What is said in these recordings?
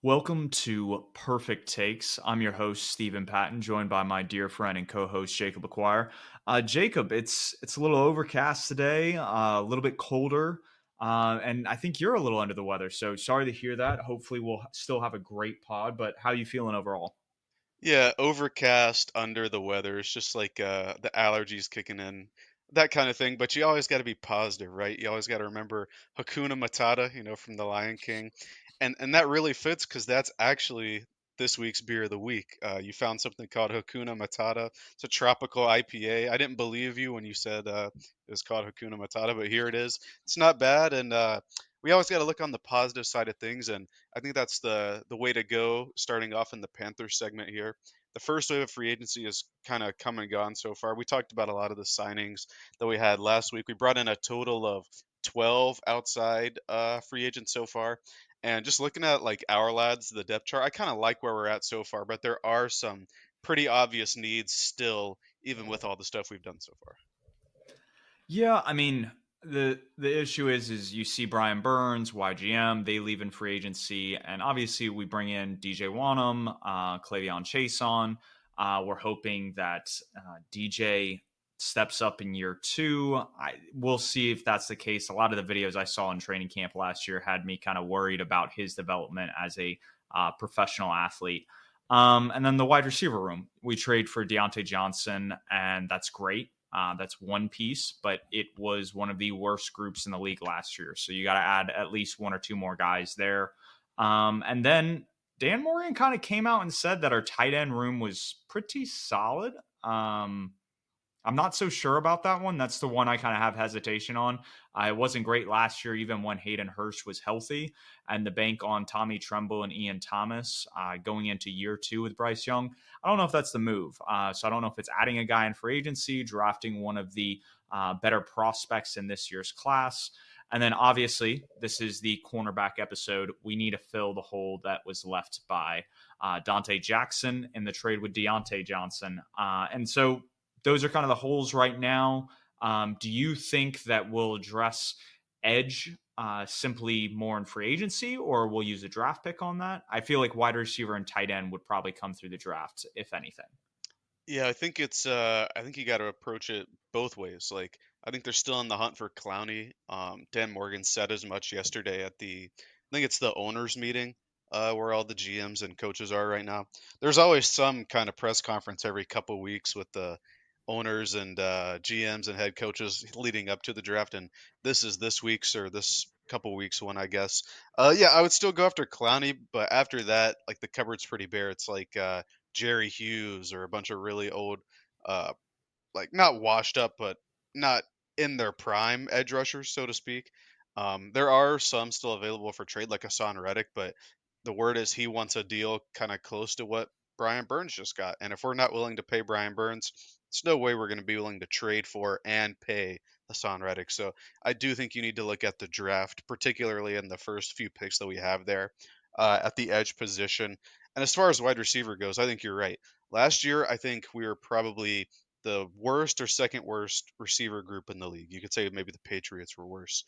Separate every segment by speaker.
Speaker 1: Welcome to Purrfect Takes. I'm your host, Stephen Patton, joined by my dear friend and co-host Jacob Acquire. Jacob, it's a little overcast today, a little bit colder, and I think you're a little under the weather. So sorry to hear that. Hopefully, we'll still have a great pod. But how you feeling overall?
Speaker 2: Yeah, overcast, under the weather. It's just like the allergies kicking in, that kind of thing. But you always got to be positive, right? You always got to remember Hakuna Matata, from The Lion King, and that really fits because that's actually this week's beer of the week. You found something called Hakuna Matata. It's a tropical IPA. I didn't believe you when you said it was called Hakuna Matata, but here it is. It's not bad, and we always got to look on the positive side of things, and I think that's the way to go. Starting off in the Panthers segment here, the first wave of free agency has kind of come and gone so far. We talked about a lot of the signings that we had last week. We brought in a total of 12 outside free agents so far. And just looking at like our lads, the depth chart, I kind of like where we're at so far, but there are some pretty obvious needs still, even with all the stuff we've done so far.
Speaker 1: Yeah, I mean the issue is you see Brian Burns, YGM, they leave in free agency, and obviously we bring in DJ Wanham, Clavion Chase on. We're hoping that DJ steps up in year two. We'll see if that's the case. A lot of the videos I saw in training camp last year had me kind of worried about his development as a professional athlete. And then the wide receiver room, we trade for Deontay Johnson, and that's great. That's one piece, but it was one of the worst groups in the league last year. So you got to add at least one or two more guys there. And then Dan Morgan kind of came out and said that our tight end room was pretty solid. I'm not so sure about that one. That's the one I kind of have hesitation on. It wasn't great last year, even when Hayden Hurst was healthy, and the bank on Tommy Tremble and Ian Thomas going into year two with Bryce Young. I don't know if that's the move. So I don't know if it's adding a guy in free agency, drafting one of the better prospects in this year's class. And then obviously, this is the cornerback episode. We need to fill the hole that was left by Dante Jackson in the trade with Deontay Johnson. And so those are kind of the holes right now. Do you think that we'll address edge simply more in free agency, or we'll use a draft pick on that? I feel like wide receiver and tight end would probably come through the draft, if anything.
Speaker 2: Yeah, I think I think you got to approach it both ways. Like I think they're still in the hunt for Clowney. Dan Morgan said as much yesterday at I think it's the owners meeting, where all the GMs and coaches are right now. There's always some kind of press conference every couple weeks with the owners and GMs and head coaches leading up to the draft, and this is this week's or this couple weeks one, I guess. Yeah, I would still go after Clowney, but after that, like the cupboard's pretty bare. It's like Jerry Hughes or a bunch of really old, uh, like not washed up, but not in their prime edge rushers, so to speak. There are some still available for trade, like Hassan Reddick, but the word is he wants a deal kind of close to what Brian Burns just got. And if we're not willing to pay Brian Burns, there's no way we're going to be willing to trade for and pay Hassan Reddick. So I do think you need to look at the draft, particularly in the first few picks that we have there at the edge position. And as far as wide receiver goes, I think you're right. Last year, I think we were probably the worst or second worst receiver group in the league. You could say maybe the Patriots were worse.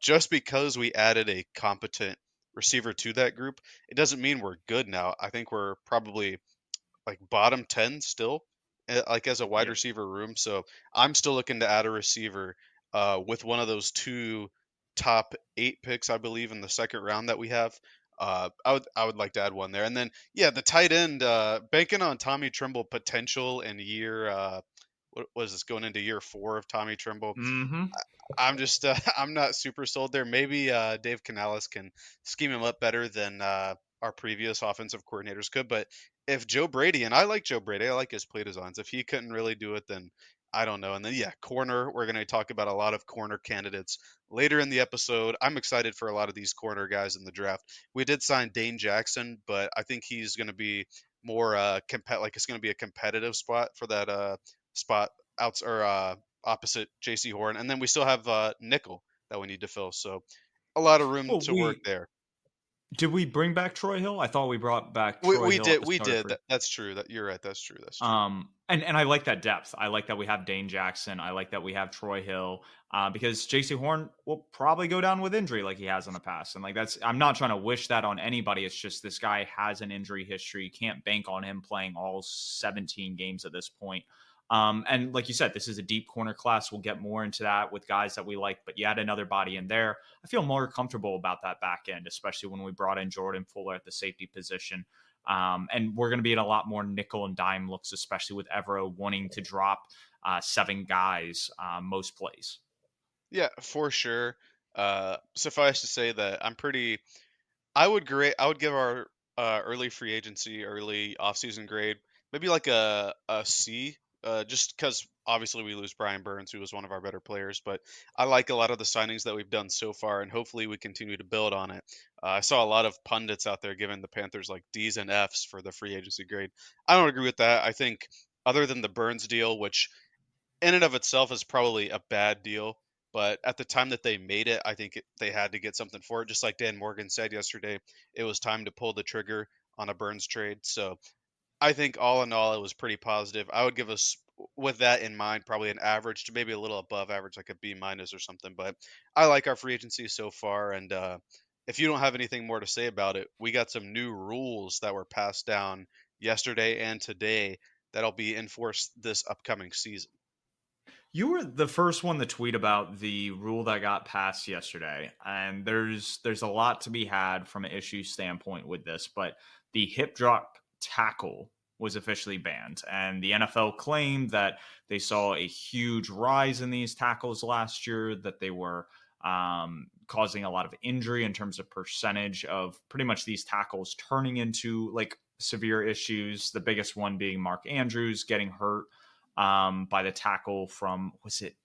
Speaker 2: Just because we added a competent receiver to that group, it doesn't mean we're good now. I think we're probably like bottom 10 still, like as a wide
Speaker 1: Yeah.
Speaker 2: receiver room. So I'm still looking to add a receiver with one of those two top 8 picks, I believe, in the second round that we have. I would like to add one there, and then yeah, the tight end, banking on Tommy Tremble potential in year what was this, going into year 4 of Tommy Tremble.
Speaker 1: Mm-hmm.
Speaker 2: I'm just I'm not super sold there. Maybe Dave Canales can scheme him up better than our previous offensive coordinators could. But if Joe Brady, and I like Joe Brady, I like his play designs. If he couldn't really do it, then I don't know. And then yeah, corner. We're going to talk about a lot of corner candidates later in the episode. I'm excited for a lot of these corner guys in the draft. We did sign Dane Jackson, but I think he's going to be more like it's going to be a competitive spot for that spot outs or opposite JC Horn, and then we still have nickel that we need to fill. So a lot of room
Speaker 1: Well,
Speaker 2: to work
Speaker 1: we
Speaker 2: there.
Speaker 1: did we bring back Troy Hill? I thought we brought back
Speaker 2: We,
Speaker 1: Troy
Speaker 2: we
Speaker 1: Hill at
Speaker 2: did
Speaker 1: the
Speaker 2: we
Speaker 1: start of
Speaker 2: did
Speaker 1: free.
Speaker 2: that, that's true. That you're right. That's true. That's true.
Speaker 1: And I like that depth. I like that we have Dane Jackson. I like that we have Troy Hill, because JC Horn will probably go down with injury like he has in the past. And like that's, I'm not trying to wish that on anybody. It's just this guy has an injury history. You can't bank on him playing all 17 games at this point. And like you said, this is a deep corner class. We'll get more into that with guys that we like, but you add another body in there. I feel more comfortable about that back end, especially when we brought in Jordan Fuller at the safety position. And we're going to be in a lot more nickel and dime looks, especially with Evero wanting to drop seven guys most plays.
Speaker 2: Yeah, for sure. Suffice to say that I would give our early free agency, early offseason grade maybe like a C, just because obviously we lose Brian Burns, who was one of our better players. But I like a lot of the signings that we've done so far, and hopefully we continue to build on it. I saw a lot of pundits out there giving the Panthers like D's and F's for the free agency grade. I don't agree with that. I think other than the Burns deal, which in and of itself is probably a bad deal. But at the time that they made it, I think they had to get something for it. Just like Dan Morgan said yesterday, it was time to pull the trigger on a Burns trade. So I think all in all, it was pretty positive. I would give us, with that in mind, probably an average to maybe a little above average, like a B minus or something. But I like our free agency so far. And if you don't have anything more to say about it, we got some new rules that were passed down yesterday and today that'll be enforced this upcoming season.
Speaker 1: You were the first one to tweet about the rule that got passed yesterday, and there's a lot to be had from an issue standpoint with this, but the hip drop tackle was officially banned, and the NFL claimed that they saw a huge rise in these tackles last year, that they were causing a lot of injury in terms of percentage of pretty much these tackles turning into like severe issues. The biggest one being Mark Andrews getting hurt by the tackle from, was it?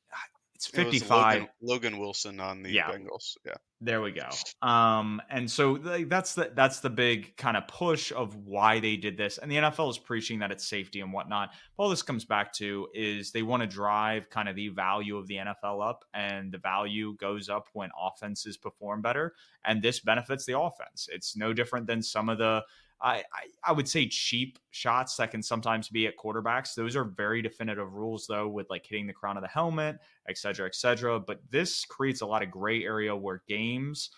Speaker 1: It's
Speaker 2: It was
Speaker 1: 55.
Speaker 2: Logan Wilson on the
Speaker 1: Yeah,
Speaker 2: Bengals. Yeah.
Speaker 1: there we go. And so like, that's the big kind of push of why they did this. And the NFL is preaching that it's safety and whatnot. But all this comes back to is they want to drive kind of the value of the NFL up, and the value goes up when offenses perform better. And this benefits the offense. It's no different than some of the I would say cheap shots that can sometimes be at quarterbacks. Those are very definitive rules though, with like hitting the crown of the helmet, et cetera, et cetera. But this creates a lot of gray area where games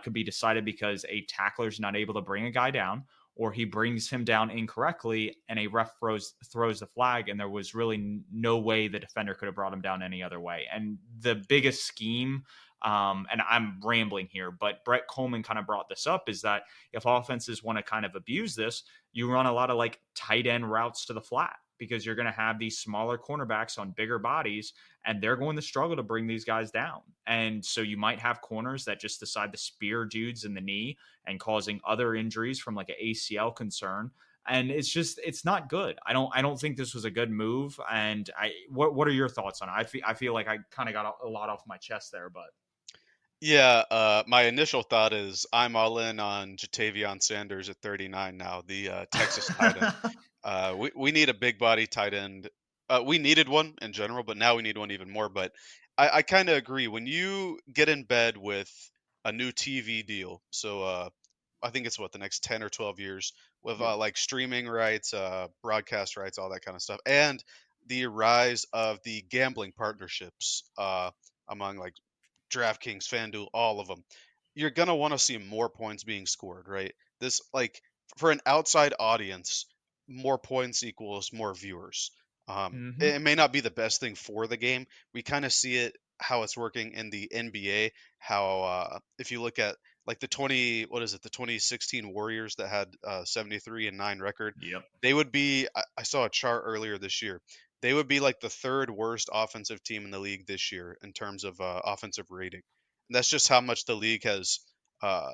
Speaker 1: could be decided because a tackler is not able to bring a guy down, or he brings him down incorrectly, and a ref throws the flag, and there was really no way the defender could have brought him down any other way. And the biggest scheme, and I'm rambling here, but Brett Coleman kind of brought this up, is that if offenses want to kind of abuse this, you run a lot of like tight end routes to the flat, because you're going to have these smaller cornerbacks on bigger bodies, and they're going to struggle to bring these guys down. And so you might have corners that just decide to spear dudes in the knee and causing other injuries from like an ACL concern. And it's not good. I don't think this was a good move. And what are your thoughts on it? I feel like I kind of got a lot off my chest there, but
Speaker 2: Yeah, my initial thought is I'm all in on Jatavion Sanders at 39 now, the Texas tight end. We need a big body tight end. We needed one in general, but now we need one even more. But I kind of agree. When you get in bed with a new TV deal, so I think it's what the next 10 or 12 years with
Speaker 1: Yep.
Speaker 2: like streaming rights, broadcast rights, all that kind of stuff, and the rise of the gambling partnerships among like DraftKings, FanDuel, all of them, you're gonna want to see more points being scored, right? This like for an outside audience, more points equals more viewers.
Speaker 1: Hmm.
Speaker 2: It may not be the best thing for the game. We kind of see it how it's working in the NBA. How if you look at like the 20, what is it, the 2016 Warriors that had 73-9 record,
Speaker 1: Yep.
Speaker 2: they would be. I saw a chart earlier this year. They would be like the third worst offensive team in the league this year in terms of offensive rating. And that's just how much the league has uh,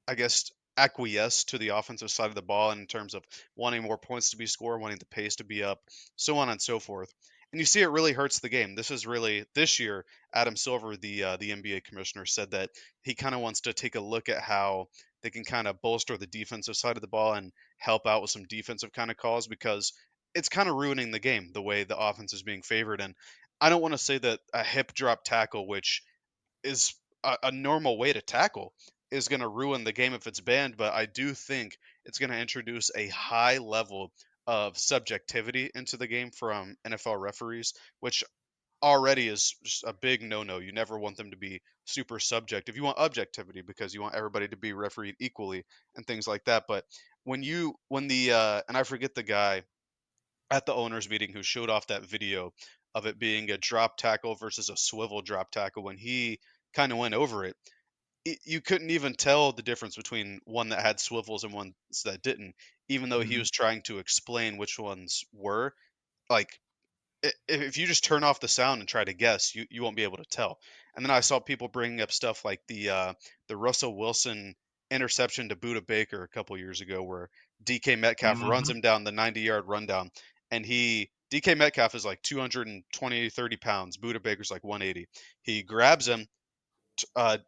Speaker 2: I guess, acquiesce to the offensive side of the ball in terms of wanting more points to be scored, wanting the pace to be up, so on and so forth. And you see, it really hurts the game. This is really this year. Adam Silver, the NBA commissioner, said that he kind of wants to take a look at how they can kind of bolster the defensive side of the ball and help out with some defensive kind of calls because it's kind of ruining the game the way the offense is being favored. And I don't want to say that a hip drop tackle, which is a normal way to tackle is going to ruin the game if it's banned, but I do think it's going to introduce a high level of subjectivity into the game from NFL referees, which already is just a big no-no. You never want them to be super subjective. You want objectivity because you want everybody to be refereed equally and things like that. But when the and I forget the guy at the owners meeting who showed off that video of it being a drop tackle versus a swivel drop tackle when he kind of went over it, you couldn't even tell the difference between one that had swivels and ones that didn't, even though he
Speaker 1: Mhm.
Speaker 2: was trying to explain which ones were. Like if you just turn off the sound and try to guess, you won't be able to tell. And then I saw people bringing up stuff like the Russell Wilson interception to Buda Baker a couple years ago, where DK Metcalf runs
Speaker 1: Mhm.
Speaker 2: him down the 90-yard rundown, and DK Metcalf is like 220 30 pounds. Buda Baker's like 180. He grabs him, uh,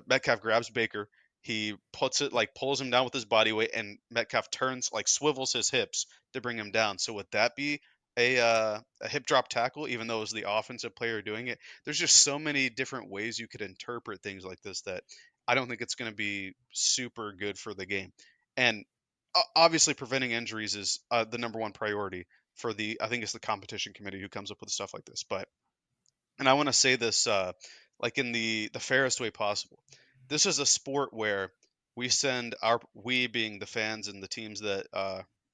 Speaker 2: Metcalf grabs Baker. He puts it like pulls him down with his body weight, and Metcalf turns like swivels his hips to bring him down. So would that be a hip drop tackle, even though it was the offensive player doing it? There's just so many different ways you could interpret things like this that I don't think it's going to be super good for the game. And obviously, preventing injuries is the number one priority for the. I think it's the competition committee who comes up with stuff like this, but and I want to say this like in the fairest way possible. This is a sport where we being the fans and the teams that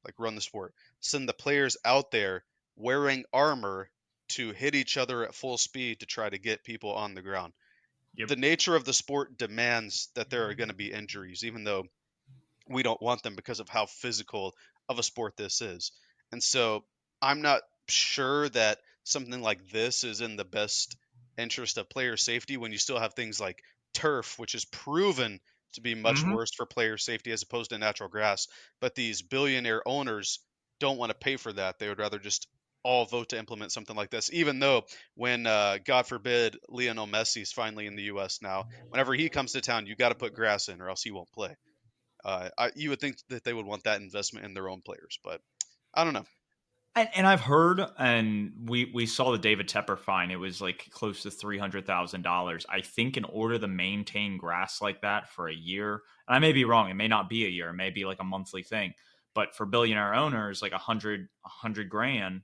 Speaker 2: like run the sport send the players out there wearing armor to hit each other at full speed to try to get people on the ground.
Speaker 1: Yep.
Speaker 2: The nature of the sport demands that there are going to be injuries, even though we don't want them because of how physical of a sport this is. And so I'm not sure that something like this is in the best interest of player safety when you still have things like turf, which is proven to be much
Speaker 1: Mhm.
Speaker 2: worse for player safety as opposed to natural grass. But these billionaire owners don't want to pay for that. They would rather just all vote to implement something like this, even though when, God forbid, Lionel Messi's finally in the U.S. now, whenever he comes to town, you got to put grass in or else he won't play. You would think that they would want that investment in their own players, but I don't know.
Speaker 1: And I've heard, and we saw the David Tepper fine. It was like close to $300,000. I think in order to maintain grass like that for a year, and I may be wrong. It may not be a year. It may be like a monthly thing. But for billionaire owners, like a hundred grand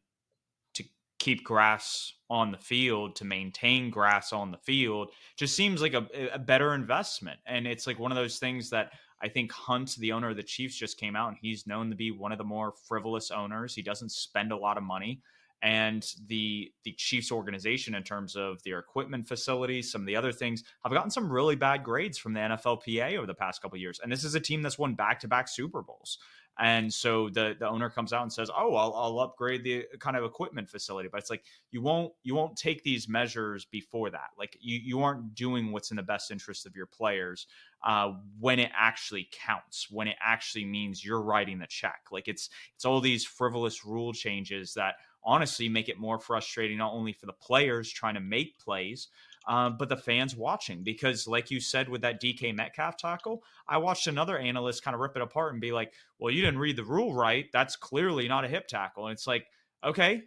Speaker 1: to keep grass on the field, to maintain grass on the field, just seems like a better investment. And it's like one of those things that I think Hunt, the owner of the Chiefs, just came out and he's known to be one of the more frivolous owners. He doesn't spend a lot of money. And the Chiefs organization, in terms of their equipment facilities, some of the other things, have gotten some really bad grades from the NFLPA over the past couple of years. And this is a team that's won back-to-back Super Bowls. And so the owner comes out and says, "Oh, I'll upgrade the kind of equipment facility." But it's like you won't take these measures before that. Like you aren't doing what's in the best interest of your players when it actually counts, when it actually means you're writing the check. Like it's all these frivolous rule changes that honestly make it more frustrating, not only for the players trying to make plays, but the fans watching. Because, like you said, with that DK Metcalf tackle, I watched another analyst kind of rip it apart and be like, "Well, you didn't read the rule right. That's clearly not a hip tackle." And it's like, okay,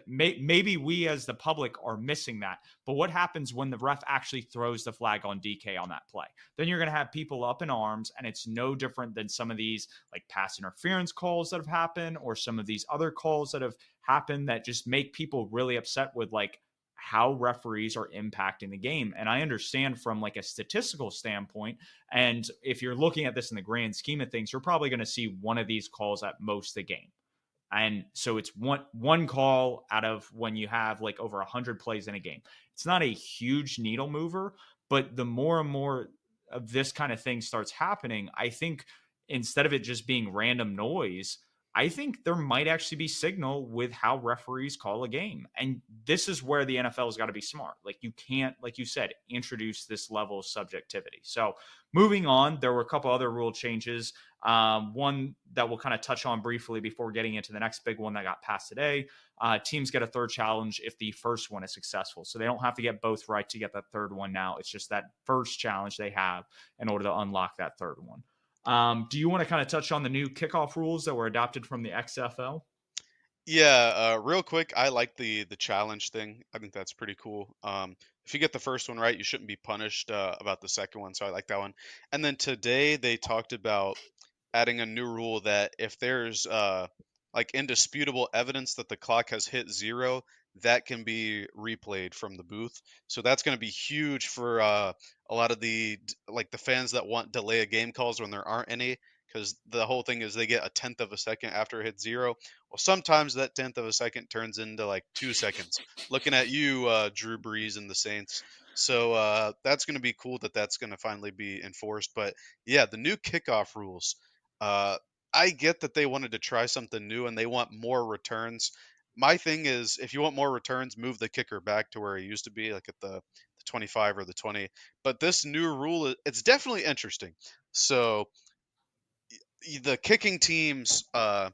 Speaker 1: maybe we as the public are missing that. But what happens when the ref actually throws the flag on DK on that play? Then you're going to have people up in arms, and it's no different than some of these like pass interference calls that have happened, or some of these other calls that have happened that just make people really upset with like how referees are impacting the game. And I understand from like a statistical standpoint, and if you're looking at this in the grand scheme of things, you're probably going to see one of these calls at most the game. And so it's one call out of when you have like over 100 plays in a game. It's not a huge needle mover, but the more and more of this kind of thing starts happening, I think instead of it just being random noise, I think there might actually be signal with how referees call a game. And this is where the NFL has got to be smart. Like you can't, like you said, introduce this level of subjectivity. So moving on, there were a couple other rule changes. One that we'll kind of touch on briefly before getting into the next big one that got passed today. Teams get a third challenge if the first one is successful. So they don't have to get both right to get that third one now. It's just that first challenge they have in order to unlock that third one. Do you want to kind of touch on the new kickoff rules that were adopted from the XFL?
Speaker 2: Yeah, real quick, I like the challenge thing. I think that's pretty cool. If you get the first one right, you shouldn't be punished about the second one, so I like that one. And then today they talked about adding a new rule that if there's like indisputable evidence that the clock has hit zero, that can be replayed from the booth. So that's going to be huge for a lot of like the fans that want delay of game calls when there aren't any, because the whole thing is they get a tenth of a second after it hits zero. Well, sometimes that tenth of a second turns into like 2 seconds. Looking at you, Drew Brees and the Saints. So that's going to be cool that that's going to finally be enforced. But yeah, the new kickoff rules. Uh, I get that they wanted to try something new and they want more returns. My thing is, if you want more returns, move the kicker back to where he used to be, like at the 25 or the 20. But this new rule, it's definitely interesting. So the kicking teams, I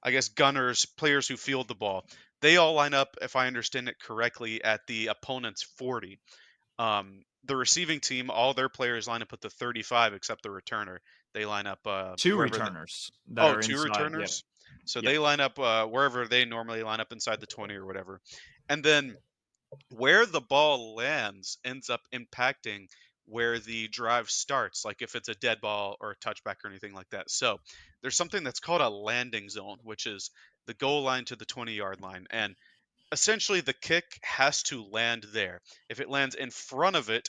Speaker 2: guess gunners, players who field the ball, they all line up, if I understand it correctly, at the opponent's 40. The receiving team, all their players line up at the 35 except the returner. They line up
Speaker 1: Two
Speaker 2: wherever
Speaker 1: returners that
Speaker 2: Oh,
Speaker 1: are
Speaker 2: 2
Speaker 1: inside. Yep.
Speaker 2: returners? So
Speaker 1: Yep.
Speaker 2: they line up, wherever they normally line up inside the 20 or whatever. And then where the ball lands ends up impacting where the drive starts, like if it's a dead ball or a touchback or anything like that. So there's something that's called a landing zone, which is the goal line to the 20-yard line. And essentially the kick has to land there. If it lands in front of it,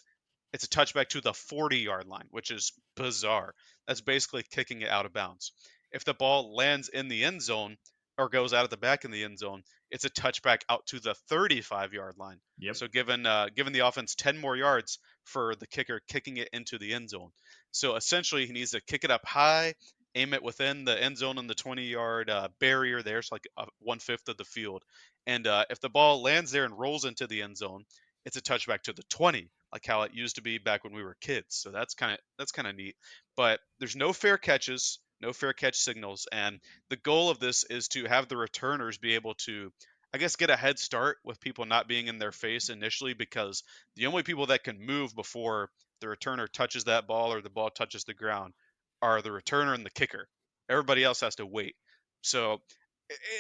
Speaker 2: it's a touchback to the 40-yard line, which is bizarre. That's basically kicking it out of bounds. If the ball lands in the end zone or goes out of the back in the end zone, it's a touchback out to the 35-yard line.
Speaker 1: Yep.
Speaker 2: So given the offense 10 more yards for the kicker kicking it into the end zone. So essentially he needs to kick it up high, aim it within the end zone and the 20-yard barrier there, so like 1/5 of the field. And if the ball lands there and rolls into the end zone, it's a touchback to the 20, like how it used to be back when we were kids. So that's kind of neat. But there's no fair catches, no fair catch signals, and the goal of this is to have the returners be able to, I guess, get a head start with people not being in their face initially, because the only people that can move before the returner touches that ball or the ball touches the ground are the returner and the kicker. Everybody else has to wait. So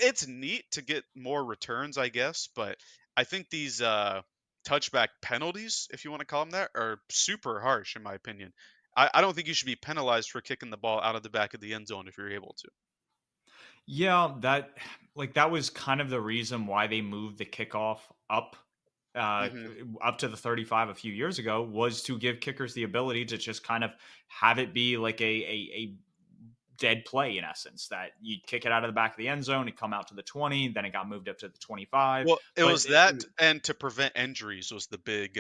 Speaker 2: it's neat to get more returns, I guess, but I think these touchback penalties, if you want to call them that, are super harsh in my opinion. I don't think you should be penalized for kicking the ball out of the back of the end zone if you're able to.
Speaker 1: Yeah, that was kind of the reason why they moved the kickoff uh,
Speaker 2: Hmm.
Speaker 1: up to the 35 a few years ago, was to give kickers the ability to just kind of have it be like a dead play in essence, that you kick it out of the back of the end zone, it come out to the 20, then it got moved up to the 25.
Speaker 2: Well, it
Speaker 1: But
Speaker 2: was that, and to prevent injuries was the big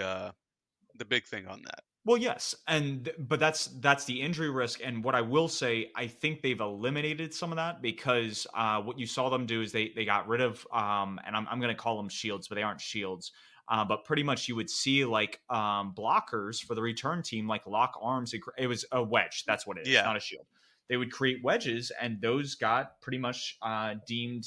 Speaker 2: thing on that.
Speaker 1: well, yes, and but that's the injury risk. And what I will say, I think they've eliminated some of that, because what you saw them do is they got rid of and I'm going to call them shields, but they aren't shields. But pretty much you would see like blockers for the return team, like lock arms. It was a wedge. That's what it is,
Speaker 2: Yeah.
Speaker 1: not a shield. They would create wedges, and those got pretty much deemed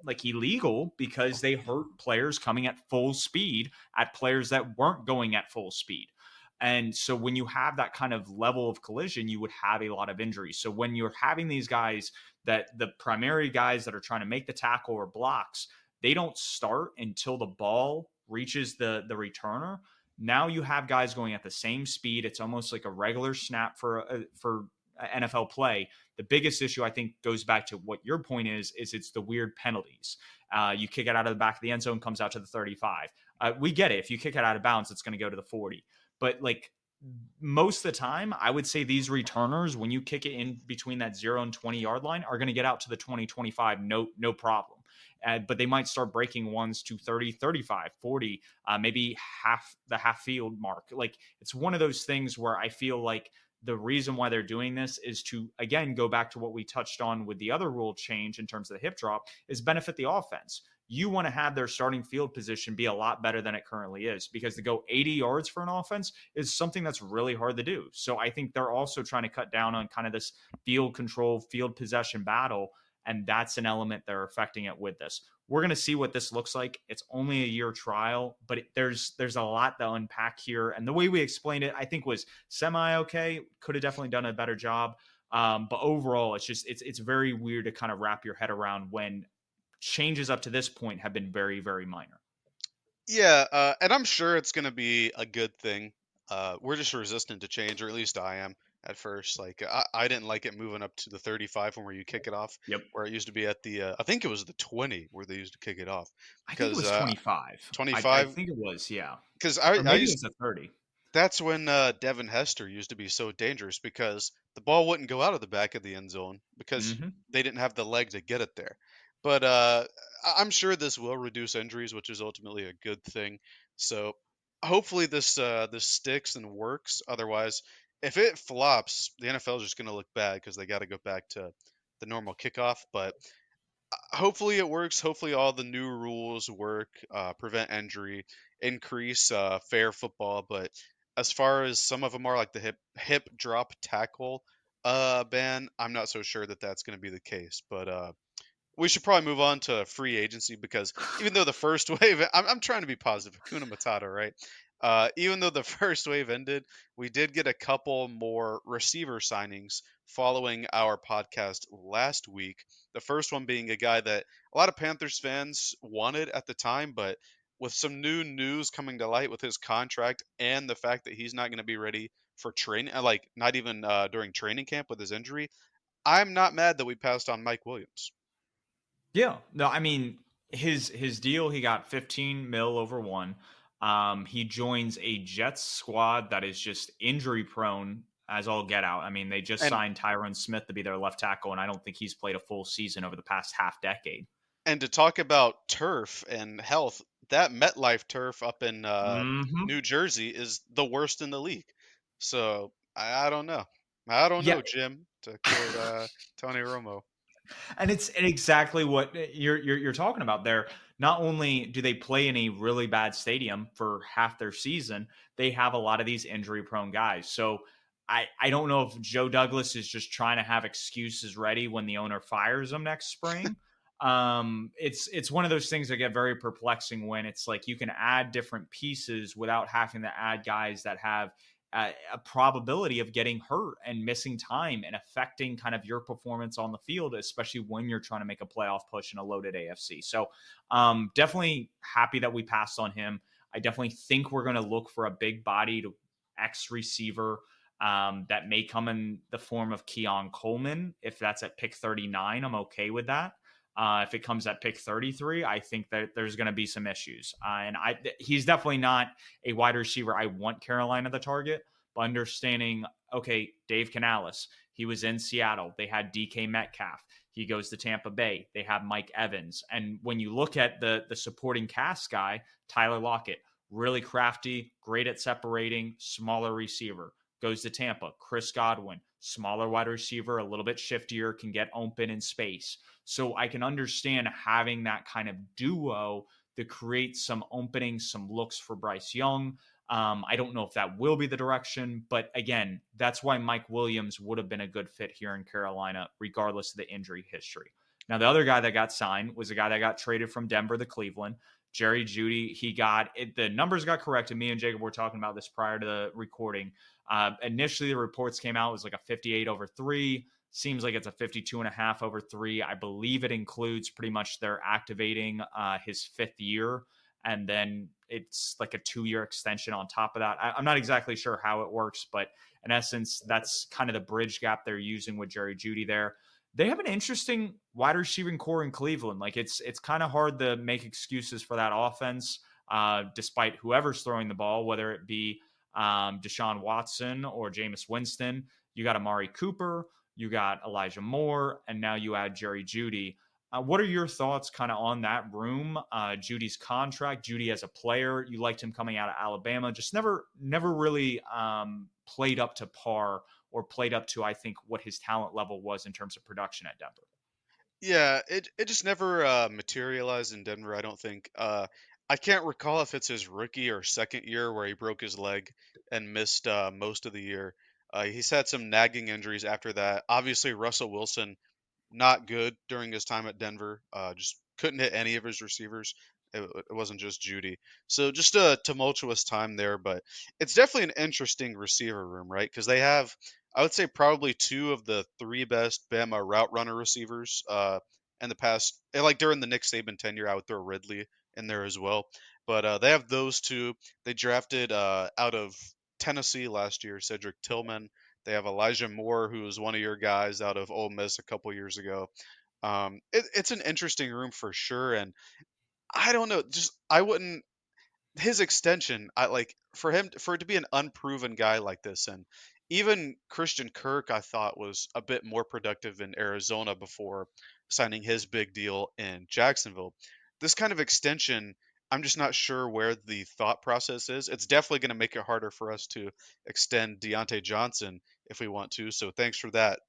Speaker 1: like illegal, because they hurt players coming at full speed at players that weren't going at full speed. And so when you have that kind of level of collision, you would have a lot of injuries. So when you're having these guys, that the primary guys that are trying to make the tackle or blocks, they don't start until the ball reaches the returner. Now you have guys going at the same speed. It's almost like a regular snap for NFL play. The biggest issue, I think, goes back to what your point is it's the weird penalties. You kick it out of the back of the end zone, comes out to the 35. We get it. If you kick it out of bounds, it's going to go to the 40. But like most of the time, I would say these returners, when you kick it in between that 0 and 20-yard line, are going to get out to the 20, 25, no problem. But they might start breaking ones to 30, 35, 40, maybe half field mark. Like it's one of those things where I feel like the reason why they're doing this is to, again, go back to what we touched on with the other rule change in terms of the hip drop, is benefit the offense. You want to have their starting field position be a lot better than it currently is, because to go 80 yards for an offense is something that's really hard to do. So I think they're also trying to cut down on kind of this field control, field possession battle. And that's an element they're affecting it with this. We're going to see what this looks like. It's only a year trial, but there's a lot to unpack here. And the way we explained it, I think, was semi okay. Could have definitely done a better job. But overall, it's very weird to kind of wrap your head around when changes up to this point have been very, very minor.
Speaker 2: Yeah, and I'm sure it's going to be a good thing. We're just resistant to change, or at least I am. at first. Like I didn't like it moving up to the 35 from where you kick it off,
Speaker 1: Yep.
Speaker 2: where it used to be at the I think it was the 20 where they used to kick it off
Speaker 1: I think it
Speaker 2: because
Speaker 1: was 25. I
Speaker 2: 25
Speaker 1: think it was, yeah.
Speaker 2: because
Speaker 1: Or
Speaker 2: I
Speaker 1: maybe it
Speaker 2: used
Speaker 1: was a 30.
Speaker 2: that's when Devin Hester used to be so dangerous because the ball wouldn't go out of the back of the end zone because
Speaker 1: Mhm.
Speaker 2: they didn't have the leg to get it there. But I'm sure this will reduce injuries, which is ultimately a good thing. So hopefully this sticks and works. Otherwise, if it flops, the NFL is just going to look bad because they got to go back to the normal kickoff. But hopefully it works. Hopefully all the new rules work, prevent injury, increase fair football. But as far as some of them are like the hip drop tackle ban, I'm not so sure that that's going to be the case. But we should probably move on to free agency because even though the first wave, I'm trying to be positive, Hakuna Matata, right? Even though the first wave ended, we did get a couple more receiver signings following our podcast last week. The first one being a guy that a lot of Panthers fans wanted at the time, but with some new news coming to light with his contract and the fact that he's not going to be ready for training, like not even during training camp with his injury, I'm not mad that we passed on Mike Williams.
Speaker 1: Yeah. No, I mean his deal, he got 15 mil over one. He joins a Jets squad that is just injury prone as all get out. I mean, they just
Speaker 2: And
Speaker 1: signed Tyron Smith to be their left tackle, and I don't think he's played a full season over the past half decade.
Speaker 2: And to talk about turf and health, that MetLife turf up in
Speaker 1: Hmm.
Speaker 2: New Jersey is the worst in the league. So I don't know. I don't
Speaker 1: Yeah.
Speaker 2: know, Jim, to quote Tony Romo.
Speaker 1: And it's exactly what you're talking about there. Not only do they play in a really bad stadium for half their season, they have a lot of these injury prone guys. So I don't know if Joe Douglas is just trying to have excuses ready when the owner fires him next spring. It's one of those things that get very perplexing when it's like you can add different pieces without having to add guys that have a probability of getting hurt and missing time and affecting kind of your performance on the field, especially when you're trying to make a playoff push in a loaded AFC. So, definitely happy that we passed on him. I definitely think we're going to look for a big bodied X receiver that may come in the form of Keon Coleman. If that's at pick 39, I'm okay with that. If it comes at pick 33, I think that there's going to be some issues. He's definitely not a wide receiver I want Carolina the target, but understanding, okay, Dave Canales, he was in Seattle. They had DK Metcalf. He goes to Tampa Bay. They have Mike Evans. And when you look at the supporting cast guy, Tyler Lockett, really crafty, great at separating, smaller receiver. Goes to Tampa. Chris Godwin, smaller wide receiver, a little bit shiftier, can get open in space. So I can understand having that kind of duo to create some openings, some looks for Bryce Young. I don't know if that will be the direction, but again, that's why Mike Williams would have been a good fit here in Carolina, regardless of the injury history. Now, the other guy that got signed was a guy that got traded from Denver to Cleveland, Jerry Judy. He got it, the numbers got corrected. Me and Jacob were talking about this prior to the recording. Initially, the reports came out, it was like a 58 over 3. Seems like it's a 52 and a half over 3. I believe it includes pretty much they're activating his fifth year, and then it's like a 2-year extension on top of that. I'm not exactly sure how it works, but in essence, that's kind of the bridge gap they're using with Jerry Judy there. They have an interesting wide receiving core in Cleveland. Like it's kind of hard to make excuses for that offense, despite whoever's throwing the ball, whether it be Deshaun Watson or Jameis Winston. You got Amari Cooper, you got Elijah Moore, and now you add Jerry Judy. What are your thoughts kind of on that room? Judy's contract, Judy as a player, you liked him coming out of Alabama, just never really played up to par or played up to, I think, what his talent level was in terms of production at Denver.
Speaker 2: Yeah, it just never materialized in Denver, I don't think. I can't recall if it's his rookie or second year where he broke his leg and missed most of the year. He's had some nagging injuries after that. Obviously, Russell Wilson not good during his time at Denver. Just couldn't hit any of his receivers. It wasn't just Judy. So just a tumultuous time there, but it's definitely an interesting receiver room, right? Because they have, I would say, probably two of the three best Bama route runner receivers in the past. Like during the Nick Saban tenure, I would throw Ridley in there as well. But they have those two. They drafted out of Tennessee last year, Cedric Tillman. They have Elijah Moore, who was one of your guys out of Ole Miss a couple years ago. It's an interesting room for sure, and I don't know, just I wouldn't his extension, I like for it to be an unproven guy like this, and even Christian Kirk, I thought was a bit more productive in Arizona before signing his big deal in Jacksonville. This kind of extension, I'm just not sure where the thought process is. It's definitely going to make it harder for us to extend Deontay Johnson if we want to. So thanks for that,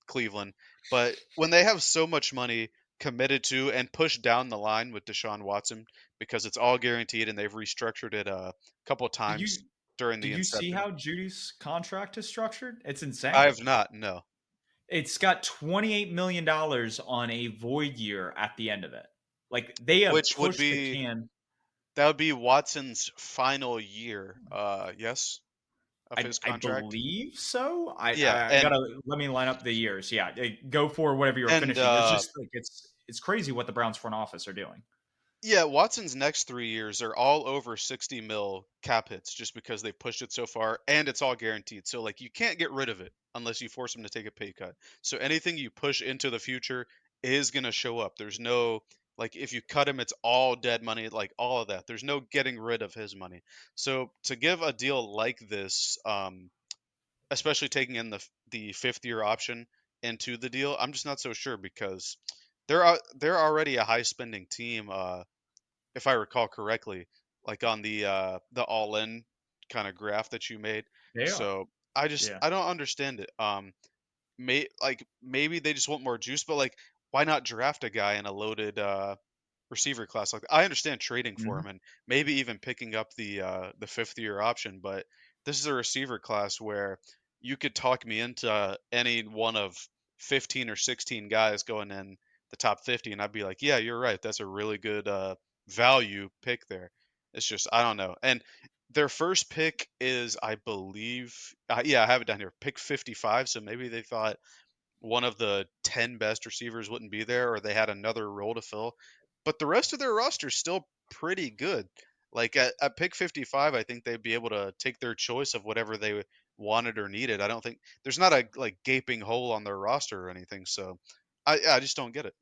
Speaker 2: Cleveland. But when they have so much money committed to and pushed down the line with Deshaun Watson, because it's all guaranteed and they've restructured it a couple of
Speaker 1: Did you
Speaker 2: times during the
Speaker 1: did you see
Speaker 2: inception.
Speaker 1: how Judy's contract is structured? It's
Speaker 2: I
Speaker 1: insane.
Speaker 2: have not, no.
Speaker 1: It's got $28 million on a void year at the end of it. Like they have
Speaker 2: Which would
Speaker 1: pushed the
Speaker 2: be
Speaker 1: can.
Speaker 2: that would be Watson's final year, yes, of his
Speaker 1: I
Speaker 2: contract.
Speaker 1: believe so.
Speaker 2: Yeah,
Speaker 1: I gotta let me line up the years. Yeah, go for whatever you were
Speaker 2: and
Speaker 1: finishing. It's just like it's crazy what the Browns front office are doing.
Speaker 2: yeah, Watson's next 3 years are all over 60 mil cap hits just because they pushed it so far, and it's all guaranteed. So, like, you can't get rid of it unless you force him to take a pay cut. So anything you push into the future is gonna show up. There's no like, if you cut him, it's all dead money, like, all of that. There's no getting rid of his money. So to give a deal like this, especially taking in the 5th year option into the deal, I'm just not so sure because they're already a high spending team, if I recall correctly, like on the all in kind of graph that you made.
Speaker 1: They are.
Speaker 2: So
Speaker 1: Yeah.
Speaker 2: I don't understand it. Maybe they just want more juice, but like why not draft a guy in a loaded receiver class? Like I understand trading for
Speaker 1: Mhm.
Speaker 2: him and maybe even picking up the 5th year option, but this is a receiver class where you could talk me into any one of 15 or 16 guys going in the top 50 and I'd be like, "Yeah, you're right. That's a really good value pick there." It's just I don't know. And their first pick is I believe yeah, I have it down here. Pick 55, so maybe they thought one of the 10 best receivers wouldn't be there or they had another role to fill. But the rest of their roster is still pretty good. Like at pick 55, I think they'd be able to take their choice of whatever they wanted or needed. I don't think there's not a like gaping hole on their roster or anything. So I just don't get it.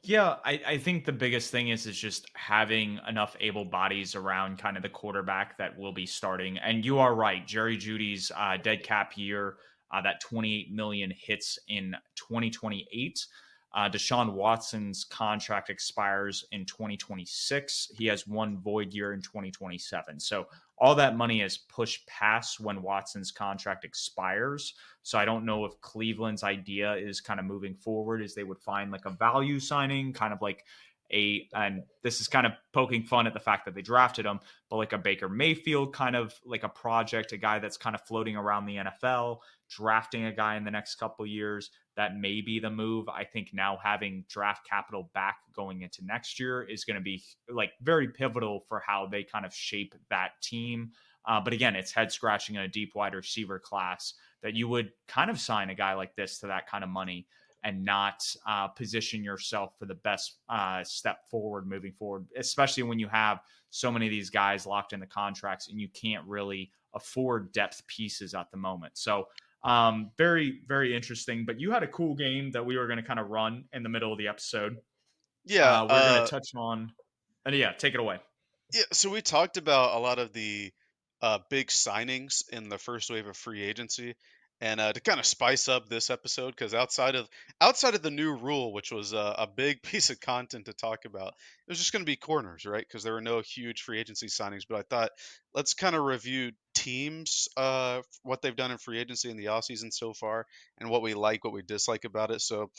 Speaker 1: Yeah, I think the biggest thing is just having enough able bodies around kind of the quarterback that will be starting. And you are right, Jerry Judy's dead cap year, that 28 million hits in 2028. Deshaun Watson's contract expires in 2026. He has one void year in 2027. So all that money is pushed past when Watson's contract expires. So I don't know if Cleveland's idea is kind of moving forward is they would find like a value signing, kind of like and this is kind of poking fun at the fact that they drafted him, but like a Baker Mayfield kind of like a project, a guy that's kind of floating around the NFL, drafting a guy in the next couple years. That may be the move. I think now having draft capital back going into next year is going to be like very pivotal for how they kind of shape that team. But again, it's head scratching in a deep wide receiver class that you would kind of sign a guy like this to that kind of money and not position yourself for the best step forward moving forward, especially when you have so many of these guys locked in the contracts and you can't really afford depth pieces at the moment. So, very, very interesting. But you had a cool game that we were going to kind of run in the middle of the episode.
Speaker 2: Yeah,
Speaker 1: We're going to touch on, and yeah, take it away.
Speaker 2: yeah, so we talked about a lot of the big signings in the first wave of free agency, and to kind of spice up this episode, because outside of the new rule, which was a big piece of content to talk about, it was just going to be corners, right? Because there were no huge free agency signings. But I thought let's kind of review teams, what they've done in free agency in the offseason so far, and what we like, what we dislike about it. So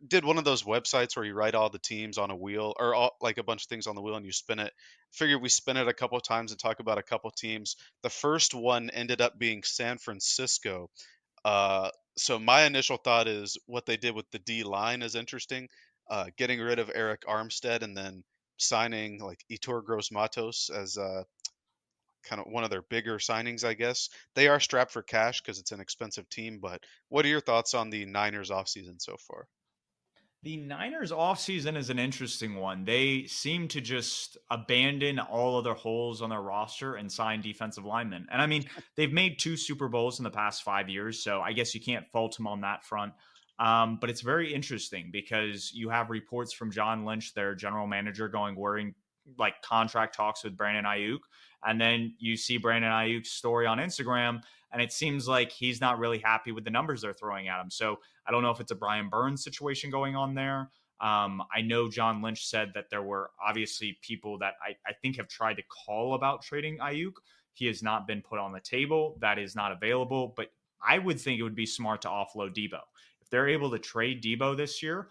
Speaker 2: did one of those websites where you write all the teams on a wheel or all, like a bunch of things on the wheel and you spin it. Figured we spin it a couple of times and talk about a couple teams. The first one ended up being San Francisco. So my initial thought is what they did with the D line is interesting. Getting rid of Eric Armstead and then signing like Itor Gross Matos as kind of one of their bigger signings, I guess. They are strapped for cash because it's an expensive team. But what are your thoughts on the Niners offseason so far?
Speaker 1: The Niners offseason is an interesting one. They seem to just abandon all other holes on their roster and sign defensive linemen. And I mean, they've made two Super Bowls in the past 5 years, so I guess you can't fault them on that front. But it's very interesting because you have reports from John Lynch, their general manager, going wearing like contract talks with Brandon Ayuk. And then you see Brandon Ayuk's story on Instagram, and it seems like he's not really happy with the numbers they're throwing at him. So I don't know if it's a Brian Burns situation going on there. I know John Lynch said that there were obviously people that I think have tried to call about trading Ayuk. He has not been put on the table. That is not available. But I would think it would be smart to offload Debo. If they're able to trade Debo this year,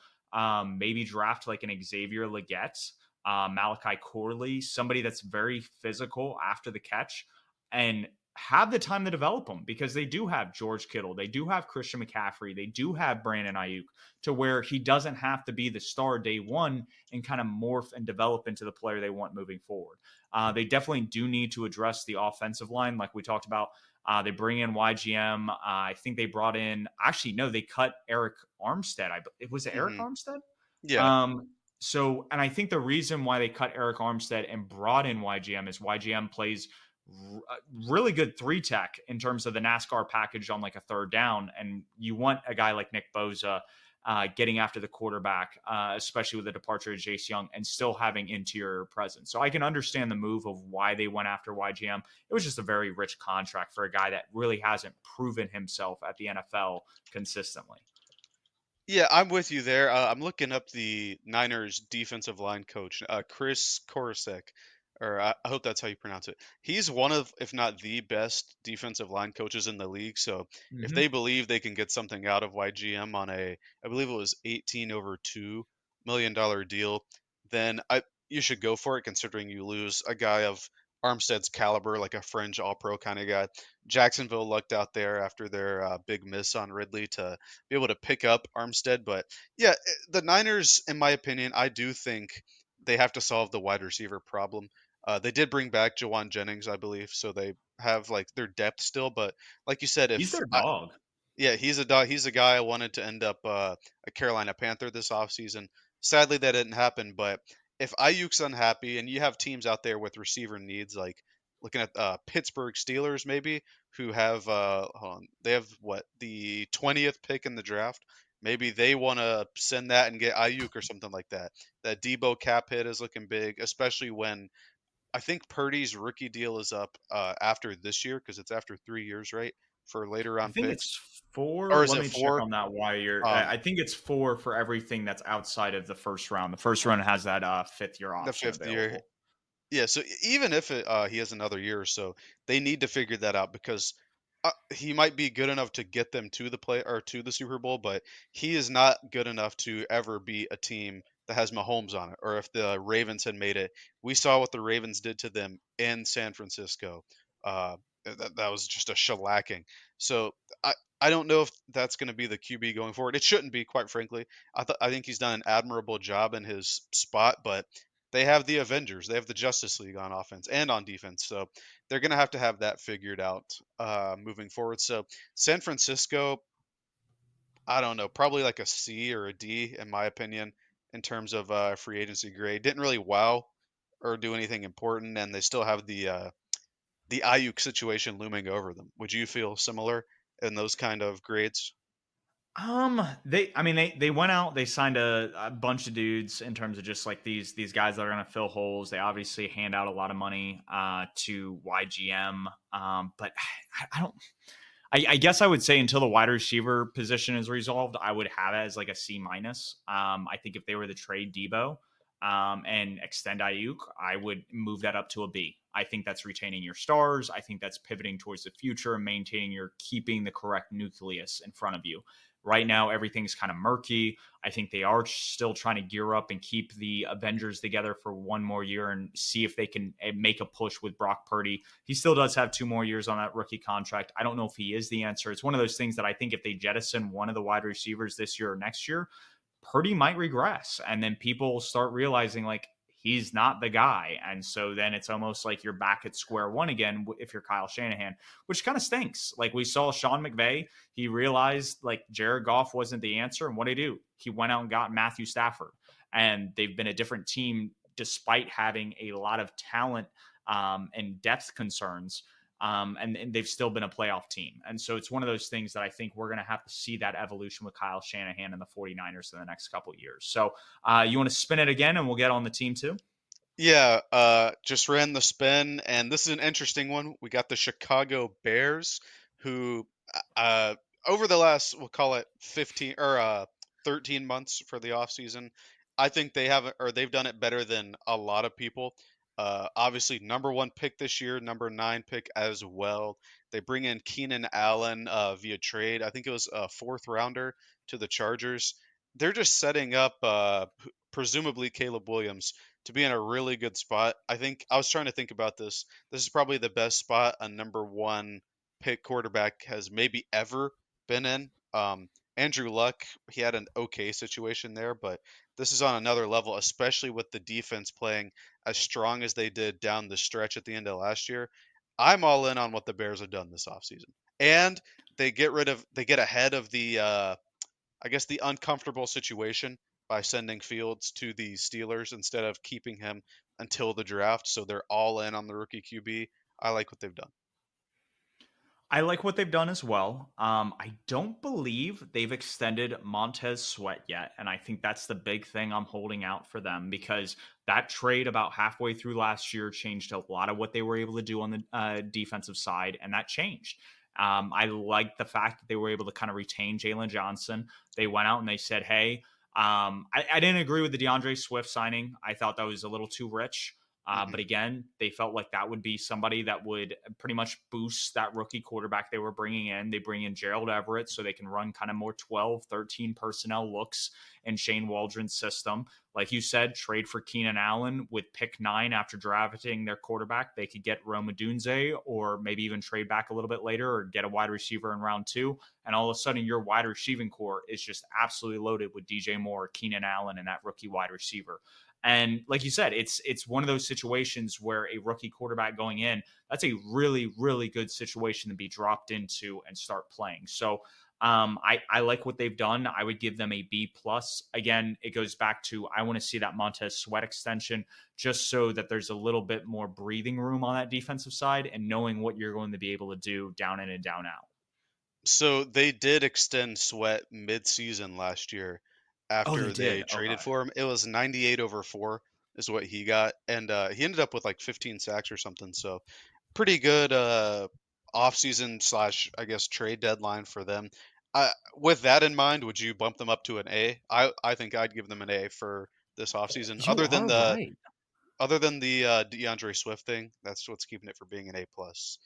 Speaker 1: maybe draft like an Xavier Legette, Malachi Corley, somebody that's very physical after the catch, and have the time to develop them because they do have George Kittle, they do have Christian McCaffrey, they do have Brandon Ayuk to where he doesn't have to be the star day one and kind of morph and develop into the player they want moving forward. They definitely do need to address the offensive line, like we talked about. They bring in YGM. I think they brought in. Actually, no, they cut Eric Armstead. It was Eric
Speaker 2: Hmm.
Speaker 1: Armstead.
Speaker 2: Yeah.
Speaker 1: And I think the reason why they cut Eric Armstead and brought in YGM is YGM plays really good three tech in terms of the NASCAR package on like a third down. And you want a guy like Nick Bosa getting after the quarterback, especially with the departure of Jace Young, and still having interior presence. So I can understand the move of why they went after YGM. It was just a very rich contract for a guy that really hasn't proven himself at the NFL consistently.
Speaker 2: Yeah, I'm with you there. I'm looking up the Niners defensive line coach, Chris Korosek, or I hope that's how you pronounce it. He's one of, if not the best defensive line coaches in the league. So if
Speaker 1: Mm-hmm.
Speaker 2: they believe they can get something out of YGM on I believe it was 18 over $2 million deal, then you should go for it. Considering you lose a guy of Armstead's caliber, like a fringe All Pro kind of guy. Jacksonville lucked out there after their big miss on Ridley to be able to pick up Armstead. But yeah, the Niners, in my opinion, I do think they have to solve the wide receiver problem. They did bring back Jawan Jennings, I believe, so they have like their depth still. But like you said,
Speaker 1: He's
Speaker 2: if
Speaker 1: their dog.
Speaker 2: yeah, he's a dog. He's a guy I wanted to end up a Carolina Panther this offseason. Sadly, that didn't happen. But if Ayuk's unhappy, and you have teams out there with receiver needs, like looking at Pittsburgh Steelers, maybe who have hold on, they have what the 20th pick in the draft. Maybe they want to send that and get Ayuk or something like that. That Debo cap hit is looking big, especially when I think Purdy's rookie deal is up after this year because it's after 3 years, right? For later
Speaker 1: I
Speaker 2: round
Speaker 1: think
Speaker 2: picks,
Speaker 1: it's four.
Speaker 2: or is
Speaker 1: Let
Speaker 2: it
Speaker 1: me check
Speaker 2: 4?
Speaker 1: on that while you're.
Speaker 2: Um,
Speaker 1: I think it's four for everything that's outside of the first round. The first round has that fifth year
Speaker 2: the
Speaker 1: option
Speaker 2: 5th year.
Speaker 1: available.
Speaker 2: Yeah, so even if he has another year or so, they need to figure that out because he might be good enough to get them to the play or to the Super Bowl, but he is not good enough to ever be a team that has Mahomes on it. Or if the Ravens had made it, we saw what the Ravens did to them in San Francisco. Uh, that was just a shellacking. So I don't know if that's going to be the QB going forward. It shouldn't be, quite frankly. I think he's done an admirable job in his spot, but they have the Avengers, they have the Justice League on offense and on defense, so they're going to have that figured out moving forward. So San Francisco, I don't know, probably like a C or a D in my opinion in terms of free agency grade. Didn't really wow or do anything important, and they still have the Ayuk situation looming over them. Would you feel similar in those kind of grades?
Speaker 1: I mean, they went out, they signed a bunch of dudes in terms of just like these guys that are going to fill holes. They obviously hand out a lot of money to YGM, but I don't. I guess I would say until the wide receiver position is resolved, I would have it as like a C minus. I think if they were to trade Debo and extend Ayuk, I would move that up to a B. I think that's retaining your stars. I think that's pivoting towards the future and maintaining your keeping the correct nucleus in front of you. Right now, everything's kind of murky. I think they are still trying to gear up and keep the Avengers together for one more year and see if they can make a push with Brock Purdy. He still does have 2 more years on that rookie contract. I don't know if he is the answer. It's one of those things that I think if they jettison one of the wide receivers this year or next year, Purdy might regress. And then people start realizing like he's not the guy. And so then it's almost like you're back at square one again if you're Kyle Shanahan, which kind of stinks. Like we saw Sean McVay, he realized like Jared Goff wasn't the answer. And what did he do? He went out and got Matthew Stafford. And they've been a different team despite having a lot of talent and depth concerns. And they've still been a playoff team. And so it's one of those things that I think we're going to have to see that evolution with Kyle Shanahan and the 49ers in the next couple of years. So you want to spin it again and we'll get on the team too?
Speaker 2: Yeah, just ran the spin, and this is an interesting one. We got the Chicago Bears, who, uh, over the last, we'll call it 15 or 13 months for the offseason, I think they have or they've done it better than a lot of people. Obviously, number one pick this year, number nine pick as well. They bring in Keenan Allen via trade. I think it was a fourth rounder to the Chargers. They're just setting up, presumably Caleb Williams to be in a really good spot. I think I was trying to think about this. This is probably the best spot a number one pick quarterback has maybe ever been in. Andrew Luck, he had an okay situation there, but this is on another level, especially with the defense playing as strong as they did down the stretch at the end of last year. I'm all in on what the Bears have done this offseason. And they get ahead of the I guess the uncomfortable situation by sending Fields to the Steelers instead of keeping him until the draft. So they're all in on the rookie QB. I like what they've done.
Speaker 1: I like what they've done as well. I don't believe they've extended Montez Sweat yet, and I think that's the big thing I'm holding out for them because that trade about halfway through last year changed a lot of what they were able to do on the defensive side, and that changed. I like the fact that they were able to kind of retain Jalen Johnson. They went out and they said, "Hey." I didn't agree with the DeAndre Swift signing. I thought that was a little too rich. But
Speaker 2: Hmm.
Speaker 1: again, they felt like that would be somebody that would pretty much boost that rookie quarterback they were bringing in. They bring in Gerald Everett so they can run kind of more 12, 13 personnel looks in Shane Waldron's system. Like you said, trade for Keenan Allen with pick 9 after drafting their quarterback. They could get Rome Odunze or maybe even trade back a little bit later or get a wide receiver in round 2. And all of a sudden, your wide receiving core is just absolutely loaded with DJ Moore, Keenan Allen, and that rookie wide receiver. And like you said, it's one of those situations where a rookie quarterback going in, that's a really, really good situation to be dropped into and start playing. So I like what they've done. I would give them a B plus. Again, it goes back to I want to see that Montez Sweat extension just so that there's a little bit more breathing room on that defensive side and knowing what you're going to be able to do down in and down out.
Speaker 2: So they did extend Sweat mid-season last year
Speaker 1: Oh, they
Speaker 2: after they
Speaker 1: did.
Speaker 2: traded
Speaker 1: Okay.
Speaker 2: for him. It was 98 over 4 is what he got, and he ended up with like 15 sacks or something. So pretty good off-season slash I guess trade deadline for them. With that in mind, would you bump them up to an A? I think I'd give them an A for this offseason.
Speaker 1: You are right.
Speaker 2: Other than the DeAndre Swift thing, that's what's keeping it from being an A plus.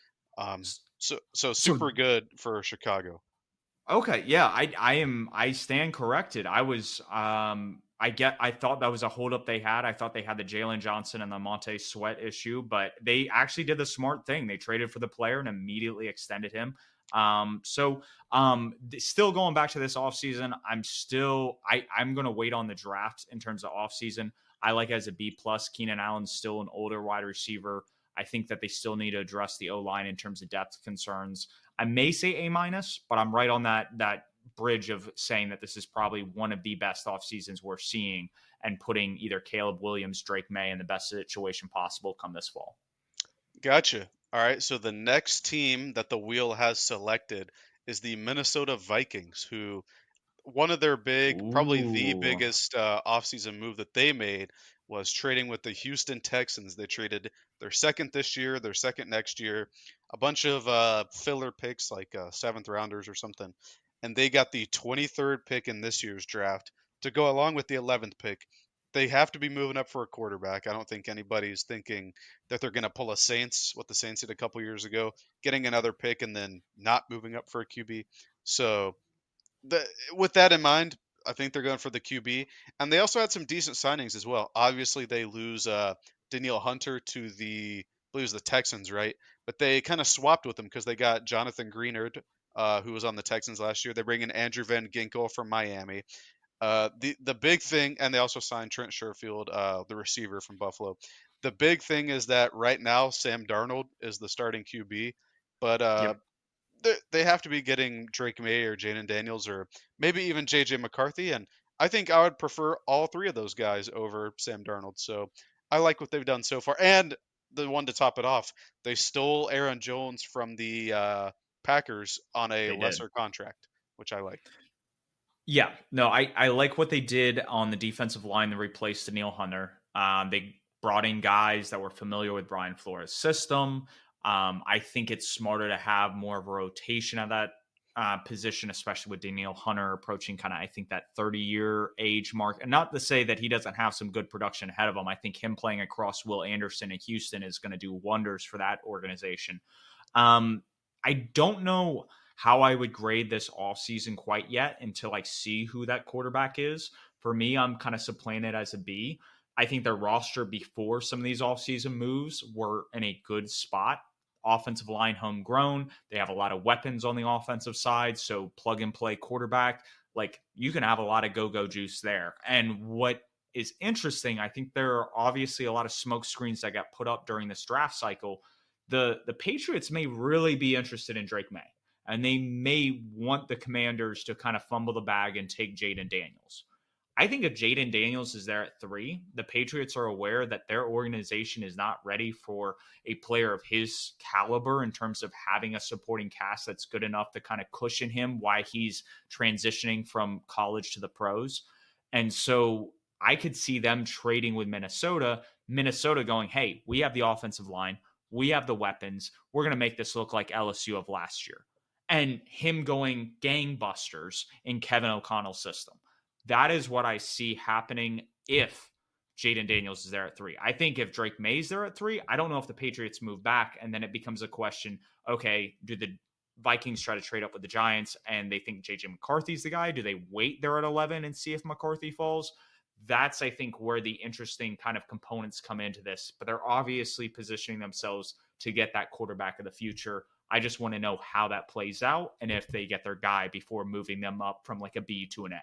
Speaker 2: So
Speaker 1: So
Speaker 2: super good for Chicago.
Speaker 1: okay, yeah, I stand corrected. I thought that was a holdup they had. I thought they had the Jalen Johnson and the Monte Sweat issue, but they actually did the smart thing. They traded for the player and immediately extended him. Still going back to this offseason, I'm gonna wait on the draft in terms of offseason. I like it as a B plus. Keenan Allen's still an older wide receiver. I think that they still need to address the O line in terms of depth concerns. I may say A minus, but I'm right on that bridge of saying that this is probably one of the best off seasons we're seeing and putting either Caleb Williams, Drake May in the best situation possible come this fall.
Speaker 2: Gotcha. All right, so the next team that the wheel has selected is the Minnesota Vikings, who one of their big, probably the
Speaker 1: Ooh.
Speaker 2: biggest offseason move that they made was trading with the Houston Texans. They traded their second this year, their second next year, a bunch of filler picks like seventh rounders or something, and they got the 23rd pick in this year's draft to go along with the 11th pick. They have to be moving up for a quarterback. I don't think anybody's thinking that they're going to pull a Saints, what the Saints did a couple years ago, getting another pick and then not moving up for a QB. So the with that in mind, I think they're going for the QB, and they also had some decent signings as well. Obviously, they lose Danielle Hunter to the I believe it was the Texans, right? But they kind of swapped with them because they got Jonathan Greenard, who was on the Texans last year. They bring in Andrew Van Ginkel from Miami. The big thing, and they also signed Trent Sherfield, the receiver from Buffalo. The big thing is that right now Sam Darnold is the starting QB, but
Speaker 1: Yep,
Speaker 2: they have to be getting Drake May or Jaden Daniels or maybe even JJ McCarthy, and I think I would prefer all three of those guys over Sam Darnold. So I like what they've done so far, and the one to top it off, they stole Aaron Jones from the Packers on a
Speaker 1: they did.
Speaker 2: lesser contract, which I like.
Speaker 1: Yeah, no, I like what they did on the defensive line to replace Daniil Hunter. They brought in guys that were familiar with Brian Flores' system. I think it's smarter to have more of a rotation at that position, especially with Daniil Hunter approaching kind of, I think, that 30-year age mark. And not to say that he doesn't have some good production ahead of him. I think him playing across Will Anderson in Houston is going to do wonders for that organization. Um, I don't know how I would grade this offseason quite yet until I see who that quarterback is. For me, I'm kind of supplanting it as a B. I think their roster before some of these offseason moves were in a good spot. Offensive line homegrown. They have a lot of weapons on the offensive side. So plug and play quarterback. Like you can have a lot of go juice there. And what is interesting, I think there are obviously a lot of smoke screens that got put up during this draft cycle. The Patriots may really be interested in Drake May, and they may want the Commanders to kind of fumble the bag and take Jaden Daniels. I think if Jaden Daniels is there at 3, the Patriots are aware that their organization is not ready for a player of his caliber in terms of having a supporting cast that's good enough to kind of cushion him while he's transitioning from college to the pros. And so I could see them trading with Minnesota, Minnesota going, hey, we have the offensive line, we have the weapons, we're going to make this look like LSU of last year. And him going gangbusters in Kevin O'Connell's system. That is what I see happening if Jaden Daniels is there at 3. I think if Drake May's there at 3, I don't know if the Patriots move back. And then it becomes a question, okay, do the Vikings try to trade up with the Giants and they think JJ McCarthy's the guy? Do they wait there at 11 and see if McCarthy falls? That's, I think, where the interesting kind of components come into this. But they're obviously positioning themselves to get that quarterback of the future. I just want to know how that plays out and if they get their guy before moving them up from like a B to an A.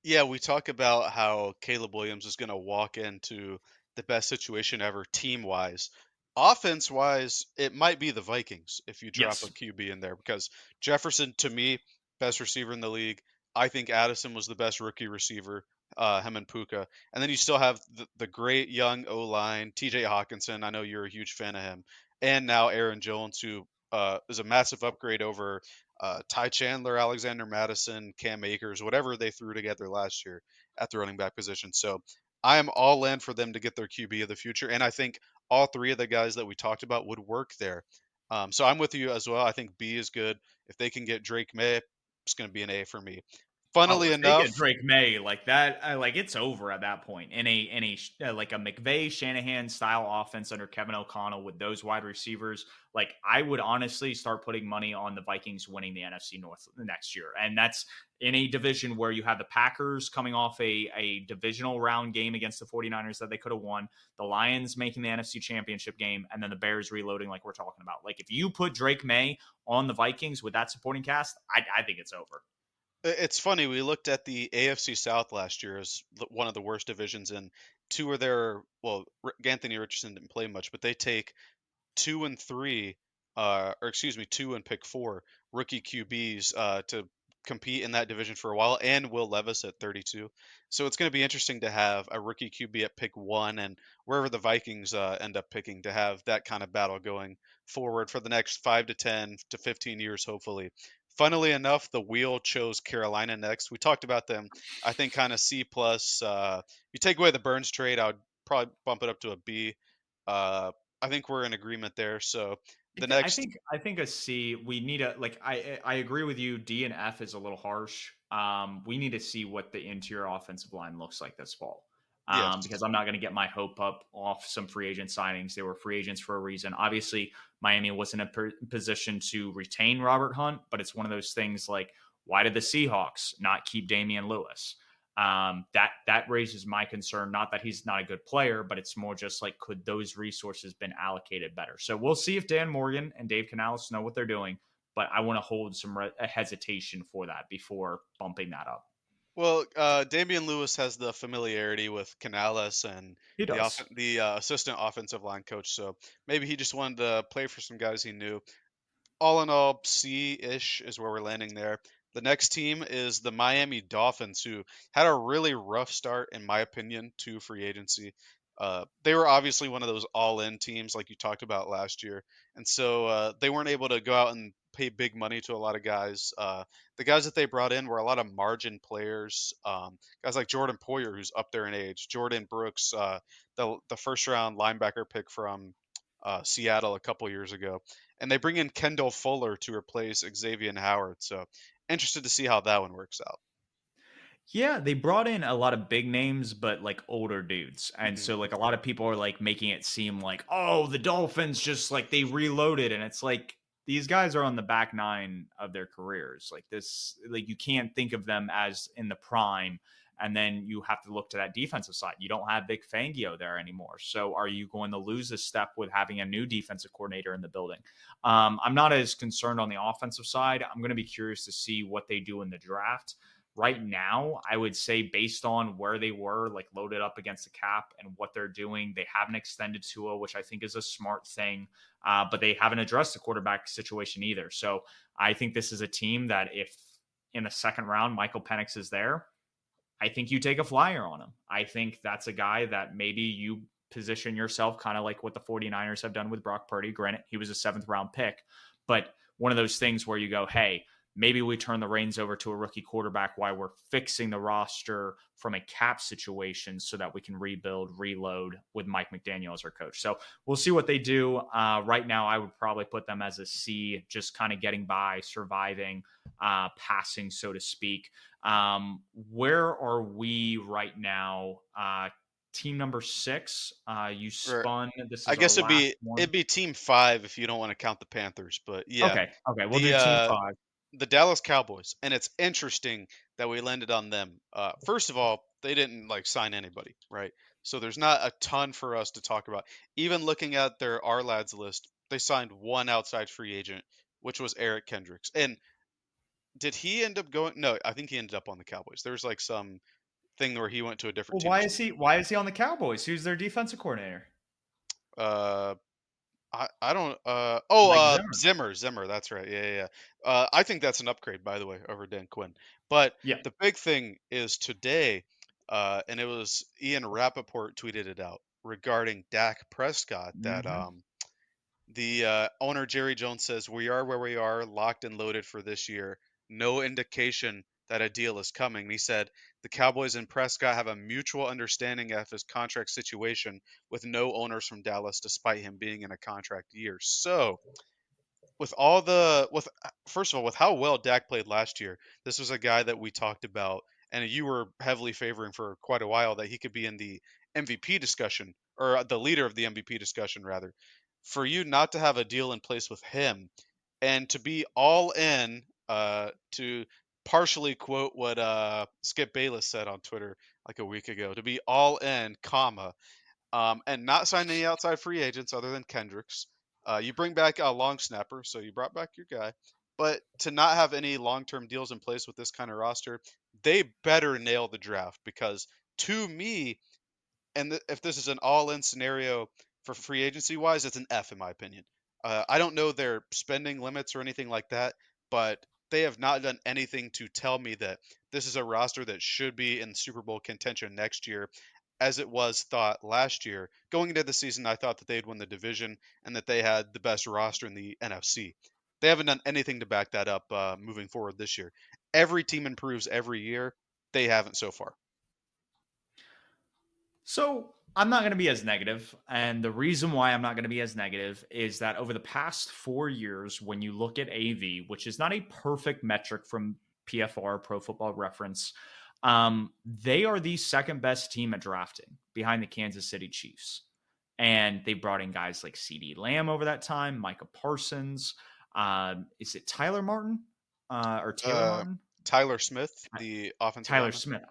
Speaker 2: Yeah, we talk about how Caleb Williams is going to walk into the best situation ever team wise. Offense wise, it might be the Vikings if you drop a
Speaker 1: Yes.
Speaker 2: QB in there because Jefferson, to me, best receiver in the league. I think Addison was the best rookie receiver, him and Puka. And then you still have the great young O line, TJ Hawkinson. I know you're a huge fan of him. And now Aaron Jones, who is a massive upgrade over Ty Chandler, Alexander Madison, Cam Akers, whatever they threw together last year at the running back position. So I am all in for them to get their QB of the future, and I think all three of the guys that we talked about would work there. So I'm with you as well. I think B is good. If they can get Drake May, it's going to be an A for me.
Speaker 1: Oh,
Speaker 2: Funnily
Speaker 1: if they get
Speaker 2: enough,
Speaker 1: Drake May like that, like it's over at that point. In a like a McVay Shanahan style offense under Kevin O'Connell with those wide receivers, like I would honestly start putting money on the Vikings winning the NFC North next year, and that's in a division where you have the Packers coming off a divisional round game against the 49ers that they could have won, the Lions making the NFC Championship game, and then the Bears reloading like we're talking about. Like if you put Drake May on the Vikings with that supporting cast, I think it's over.
Speaker 2: it's funny. We looked at the AFC South last year as one of the worst divisions, and two of their well, Anthony Richardson didn't play much, but they take 2 and 3, or excuse me, 2 and pick 4 rookie QBs to compete in that division for a while, and Will Levis at 32. So it's going to be interesting to have a rookie QB at pick 1, and wherever the Vikings end up picking, to have that kind of battle going forward for the next 5 to 10 to 15 years, hopefully. Funnily enough, the wheel chose Carolina next. We talked about them. I think kind of C plus. You take away the Burns trade, I would probably bump it up to a B. Uh, I think we're in agreement there. So
Speaker 1: I,
Speaker 2: the
Speaker 1: th- I
Speaker 2: next,
Speaker 1: think I think a C. We need a like. I agree with you. D and F is a little harsh. We need to see what the interior offensive line looks like this fall.
Speaker 2: yes,
Speaker 1: Because I'm not going to get my hope up off some free agent signings. They were free agents for a reason. Obviously, Miami wasn't in a position to retain Robert Hunt, but it's one of those things like, why did the Seahawks not keep Damian Lewis? That raises my concern. Not that he's not a good player, but it's more just like, could those resources been allocated better? So we'll see if Dan Morgan and Dave Canales know what they're doing. But I want to hold some hesitation for that before bumping that up.
Speaker 2: Well, Damian Lewis has the familiarity with Canales and
Speaker 1: He
Speaker 2: the
Speaker 1: does.
Speaker 2: assistant offensive line coach, so maybe he just wanted to play for some guys he knew. All in all, C-ish is where we're landing there. The next team is the Miami Dolphins, who had a really rough start, in my opinion, to free agency. They were obviously one of those all-in teams, like you talked about last year, and so they weren't able to go out and pay big money to a lot of guys. The guys that they brought in were a lot of margin players, guys like Jordan Poyer, who's up there in age, Jordan Brooks, the first-round linebacker pick from Seattle a couple years ago, and they bring in Kendall Fuller to replace Xavier Howard. So interested to see how that one works out.
Speaker 1: Yeah, they brought in a lot of big names, but like older dudes. And
Speaker 2: Hmm.
Speaker 1: so like a lot of people are like making it seem like, oh, the Dolphins just like they reloaded. And it's like these guys are on the back nine of their careers. Like this, like you can't think of them as in the prime. And then you have to look to that defensive side. You don't have Vic Fangio there anymore. So are you going to lose a step with having a new defensive coordinator in the building? I'm not as concerned on the offensive side. I'm going to be curious to see what they do in the draft right now. I would say based on where they were, like loaded up against the cap and what they're doing, they haven't extended Tua, which I think is a smart thing. But they haven't addressed the quarterback situation either. So I think this is a team that if in the second round Michael Penix is there, I think you take a flyer on him. I think that's a guy that maybe you position yourself kind of like what the 49ers have done with Brock Purdy. Granted, he was a seventh round pick, but one of those things where you go, hey, maybe we turn the reins over to a rookie quarterback while we're fixing the roster from a cap situation so that we can rebuild, reload with Mike McDaniel as our coach. So we'll see what they do. Right now, I would probably put them as a C, just kind of getting by, surviving, passing, so to speak. Where are we right now? Team number 6. You
Speaker 2: Or
Speaker 1: spun. This
Speaker 2: I
Speaker 1: is our
Speaker 2: guess
Speaker 1: last one.
Speaker 2: it'd be Team 5 if you don't want to count the Panthers, but yeah,
Speaker 1: Okay. Okay. We'll
Speaker 2: the
Speaker 1: do team
Speaker 2: uh,
Speaker 1: 5.
Speaker 2: the Dallas Cowboys, and it's interesting that we landed on them. First of all, they didn't like sign anybody, right? So there's not a ton for us to talk about. Even looking at their R lads list, they signed one outside free agent, which was Eric Kendricks. And did he end up going? No, I think he ended up on the Cowboys. There was like some thing where he went to a different
Speaker 1: Well,
Speaker 2: team or
Speaker 1: why is
Speaker 2: something.
Speaker 1: he? Why is he on the Cowboys? Who's their defensive coordinator?
Speaker 2: Uh, I don't.
Speaker 1: Mike Zimmer.
Speaker 2: Zimmer. That's right. Yeah, yeah, yeah. I think that's an upgrade, by the way, over Dan Quinn. But
Speaker 1: Yeah.
Speaker 2: the big thing is today, and it was Ian Rappaport tweeted it out regarding Dak Prescott that
Speaker 1: Hmm.
Speaker 2: the owner Jerry Jones says we are where we are, locked and loaded for this year. No indication that a deal is coming. And he said the Cowboys and Prescott have a mutual understanding of his contract situation with no owners from Dallas, despite him being in a contract year. So with all the with first of all with how well Dak played last year, this was a guy that we talked about, and you were heavily favoring for quite a while that he could be in the MVP discussion or the leader of the MVP discussion rather. For you not to have a deal in place with him and to be all in, to partially quote what Skip Bayless said on Twitter like a week ago, to be all in, comma, and not sign any outside free agents other than Kendricks. You bring back a long snapper, so you brought back your guy. But to not have any long term deals in place with this kind of roster, they better nail the draft because to me, and if this is an all in scenario for free agency wise, it's an F in my opinion. I don't know their spending limits or anything like that, but they have not done anything to tell me that this is a roster that should be in Super Bowl contention next year, as it was thought last year. Going into the season, I thought that they'd win the division and that they had the best roster in the NFC. They haven't done anything to back that up moving forward this year. Every team improves every year. They haven't so far.
Speaker 1: So I'm not going to be as negative. And the reason why I'm not going to be as negative is that over the past 4 years, when you look at AV, which is not a perfect metric from PFR, Pro Football Reference, they are the second best team at drafting behind the Kansas City Chiefs. And they brought in guys like CD Lamb over that time, Micah Parsons. Is it Tyler Martin or Taylor
Speaker 2: Uh,
Speaker 1: Martin?
Speaker 2: Tyler Smith, the offensive
Speaker 1: Tyler
Speaker 2: lineman,
Speaker 1: Smith.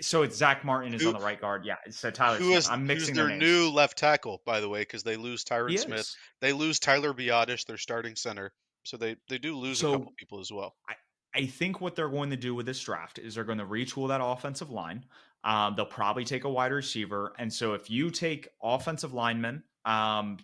Speaker 1: So it's Zach Martin is on
Speaker 2: who
Speaker 1: the right guard. Yeah. So Tyler Smith. I'm
Speaker 2: who's
Speaker 1: mixing their
Speaker 2: their
Speaker 1: names.
Speaker 2: new left tackle, by the way, because they lose
Speaker 1: He
Speaker 2: Tyron Smith,
Speaker 1: is.
Speaker 2: they lose Tyler Biotish, their starting center, so they do lose a couple
Speaker 1: So
Speaker 2: people as well.
Speaker 1: I think what they're going to do with this draft is they're going to retool that offensive line. They'll probably take a wide receiver. And so if you take offensive linemen,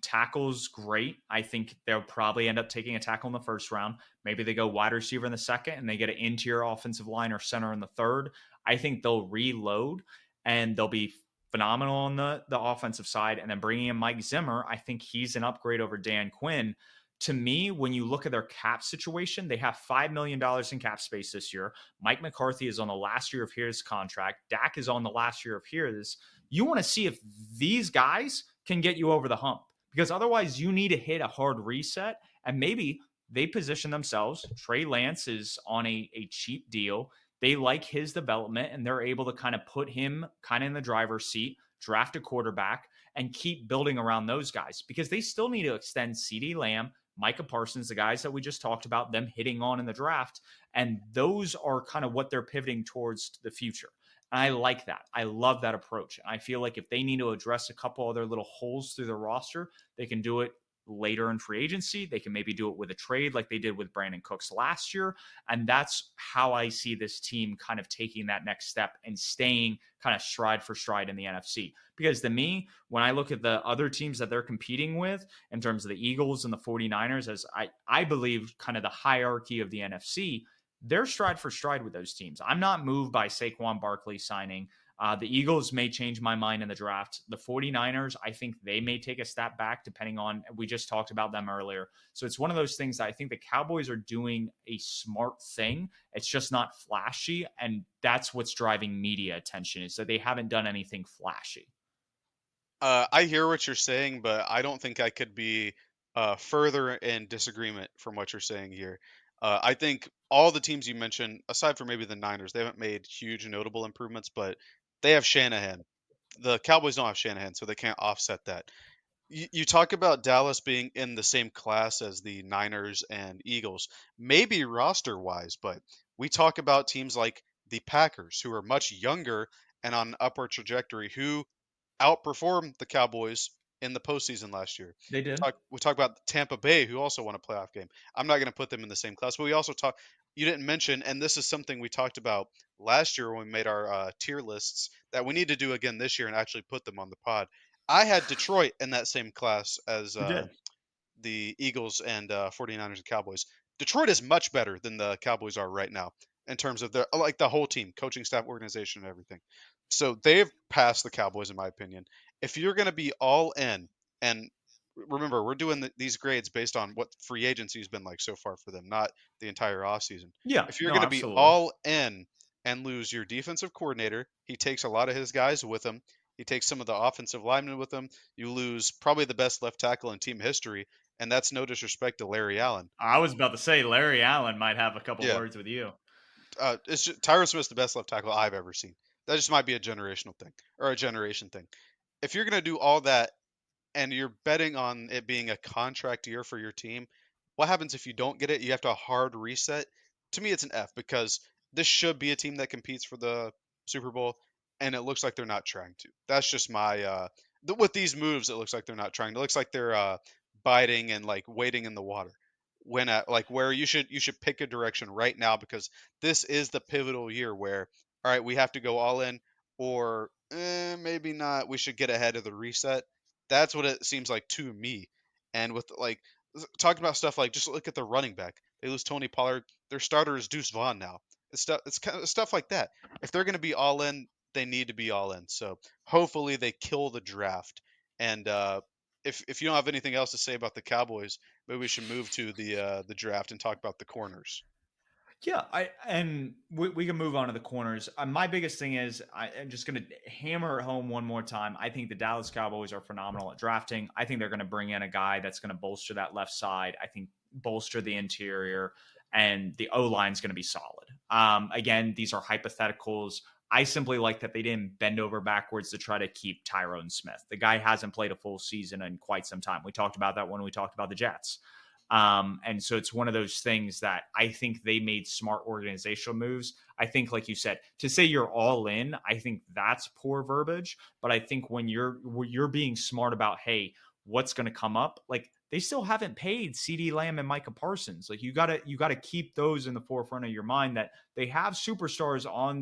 Speaker 1: tackles, great. I think they'll probably end up taking a tackle in the first round. Maybe they go wide receiver in the second and they get an interior offensive line or center in the third. I think they'll reload and they'll be phenomenal on the offensive side. And then bringing in Mike Zimmer, I think he's an upgrade over Dan Quinn. To me, when you look at their cap situation, they have $5 million in cap space this year. Mike McCarthy is on the last year of his contract. Dak is on the last year of his. You want to see if these guys can get you over the hump, because otherwise you need to hit a hard reset. And maybe they position themselves. Trey Lance is on a cheap deal. They like his development and they're able to kind of put him kind of in the driver's seat, draft a quarterback, and keep building around those guys, because they still need to extend CeeDee Lamb, Micah Parsons, the guys that we just talked about, them hitting on in the draft. And those are kind of what they're pivoting towards the future. And I like that. I love that approach. I feel like if they need to address a couple other little holes through the roster, they can do it later in free agency. They can maybe do it with a trade like they did with Brandon Cooks last year. And that's how I see this team kind of taking that next step and staying kind of stride for stride in the NFC. Because to me, when I look at the other teams that they're competing with in terms of the Eagles and the 49ers, as I believe kind of the hierarchy of the NFC, they're stride for stride with those teams. I'm not moved by Saquon Barkley signing. The Eagles may change my mind in the draft. The 49ers, I think they may take a step back depending on, we just talked about them earlier. So it's one of those things that I think the Cowboys are doing a smart thing. It's just not flashy. And that's what's driving media attention, is that they haven't done anything flashy.
Speaker 2: I hear what you're saying, but I don't think I could be further in disagreement from what you're saying here. I think all the teams you mentioned, aside from maybe the Niners, they haven't made huge notable improvements, but they have Shanahan. The Cowboys don't have Shanahan, so they can't offset that. You talk about Dallas being in the same class as the Niners and Eagles, maybe roster wise, but we talk about teams like the Packers, who are much younger and on an upward trajectory, who outperformed the Cowboys in the postseason last year.
Speaker 1: They
Speaker 2: We
Speaker 1: did.
Speaker 2: talk about Tampa Bay, who also won a playoff game. I'm not going to put them in the same class, but we also talk. You didn't mention, and this is something we talked about last year when we made our tier lists, that we need to do again this year and actually put them on the pod. I had Detroit in that same class as
Speaker 1: You did.
Speaker 2: the Eagles and 49ers and Cowboys. Detroit is much better than the Cowboys are right now in terms of their like the whole team, coaching staff, organization, and everything. So they've passed the Cowboys in my opinion. If you're going to be all in, and remember we're doing these grades based on what free agency has been like so far for them, not the entire offseason.
Speaker 1: Yeah,
Speaker 2: If you're
Speaker 1: no,
Speaker 2: going to be
Speaker 1: absolutely.
Speaker 2: all in and lose your defensive coordinator, he takes a lot of his guys with him. He takes some of the offensive linemen with him. You lose probably the best left tackle in team history, and that's no disrespect to Larry Allen.
Speaker 1: I was about to say Larry Allen might have a couple
Speaker 2: Yeah,
Speaker 1: words with you.
Speaker 2: it's just, Tyron Smith's the best left tackle I've ever seen. That just might be a generational thing or a generation thing. If you're gonna do all that and you're betting on it being a contract year for your team, what happens if you don't get it? You have to hard reset. To me, it's an F because this should be a team that competes for the Super Bowl, and it looks like they're not trying to. That's just my with these moves. It looks like they're not trying. It looks like they're biding and like waiting in the water. When at like where you should pick a direction right now because this is the pivotal year where all right we have to go all in or maybe not. We should get ahead of the reset. That's what it seems like to me. And with like talking about stuff like just look at the running back. They lose Tony Pollard. Their starter is Deuce Vaughn now. It's kind of stuff like that. If they're going to be all in, they need to be all in. So hopefully they kill the draft. And if you don't have anything else to say about the Cowboys, maybe we should move to the draft and talk about the corners.
Speaker 1: Yeah, we can move on to the corners. My biggest thing is I'm just going to hammer it home one more time. I think the Dallas Cowboys are phenomenal at drafting. I think they're going to bring in a guy that's going to bolster that left side. I think bolster the interior, and the O line is going to be solid. Again, these are hypotheticals. I simply like that they didn't bend over backwards to try to keep Tyrone Smith. The guy hasn't played a full season in quite some time. We talked about that when we talked about the Jets. And so it's one of those things that I think they made smart organizational moves. I think, like you said, to say you're all in, I think that's poor verbiage. But I think when you're being smart about, hey, what's going to come up, like they still haven't paid CD Lamb and Micah Parsons. Like you gotta keep those in the forefront of your mind that they have superstars on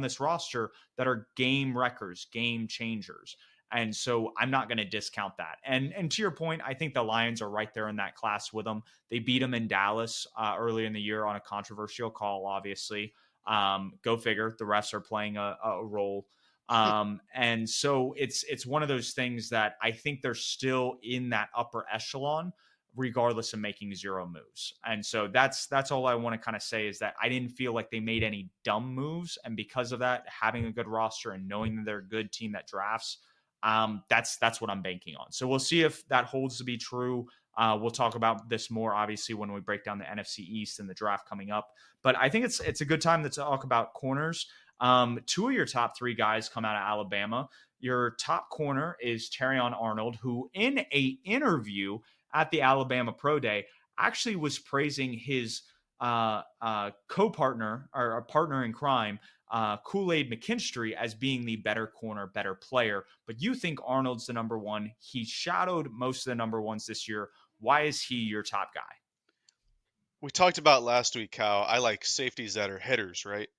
Speaker 1: this roster that are game wreckers, game changers. And so I'm not going to discount that. And to your point, I think the Lions are right there in that class with them. They beat them in Dallas earlier in the year on a controversial call, obviously. Go figure. The refs are playing a role. And so it's one of those things that I think they're still in that upper echelon, regardless of making zero moves. And so that's all I want to kind of say is that I didn't feel like they made any dumb moves, and because of that, having a good roster and knowing that they're a good team that drafts, that's what I'm banking on. So we'll see if that holds to be true. We'll talk about this more, obviously, when we break down the NFC East and the draft coming up. But I think it's a good time to talk about corners. Two of your top three guys come out of Alabama. Your top corner is Terrion Arnold, who in a interview at the Alabama Pro Day actually was praising his co-partner or a partner in crime, Kool-Aid McKinstry, as being the better corner, better player. But you think Arnold's the number one. He shadowed most of the number ones this year. Why is he your top guy?
Speaker 2: We talked about last week how I like safeties that are hitters, right?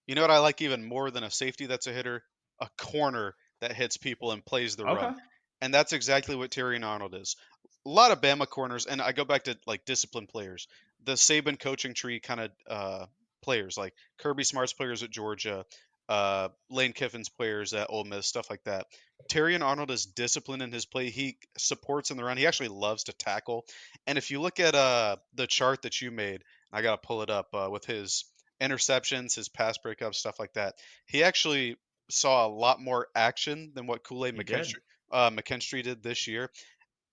Speaker 2: You know what I like even more than a safety that's a hitter? A corner that hits people and plays the
Speaker 1: Okay.
Speaker 2: run. And that's exactly what Tyrion Arnold is. A lot of Bama corners, and I go back to like disciplined players. The Saban coaching tree kind of players, like Kirby Smart's players at Georgia, Lane Kiffin's players at Ole Miss, stuff like that. Tyrion Arnold is disciplined in his play. He supports in the run. He actually loves to tackle. And if you look at the chart that you made, I got to pull it up with his interceptions, his pass breakups, stuff like that. He actually saw a lot more action than what Kool-Aid
Speaker 1: He did.
Speaker 2: McKinstry did this year.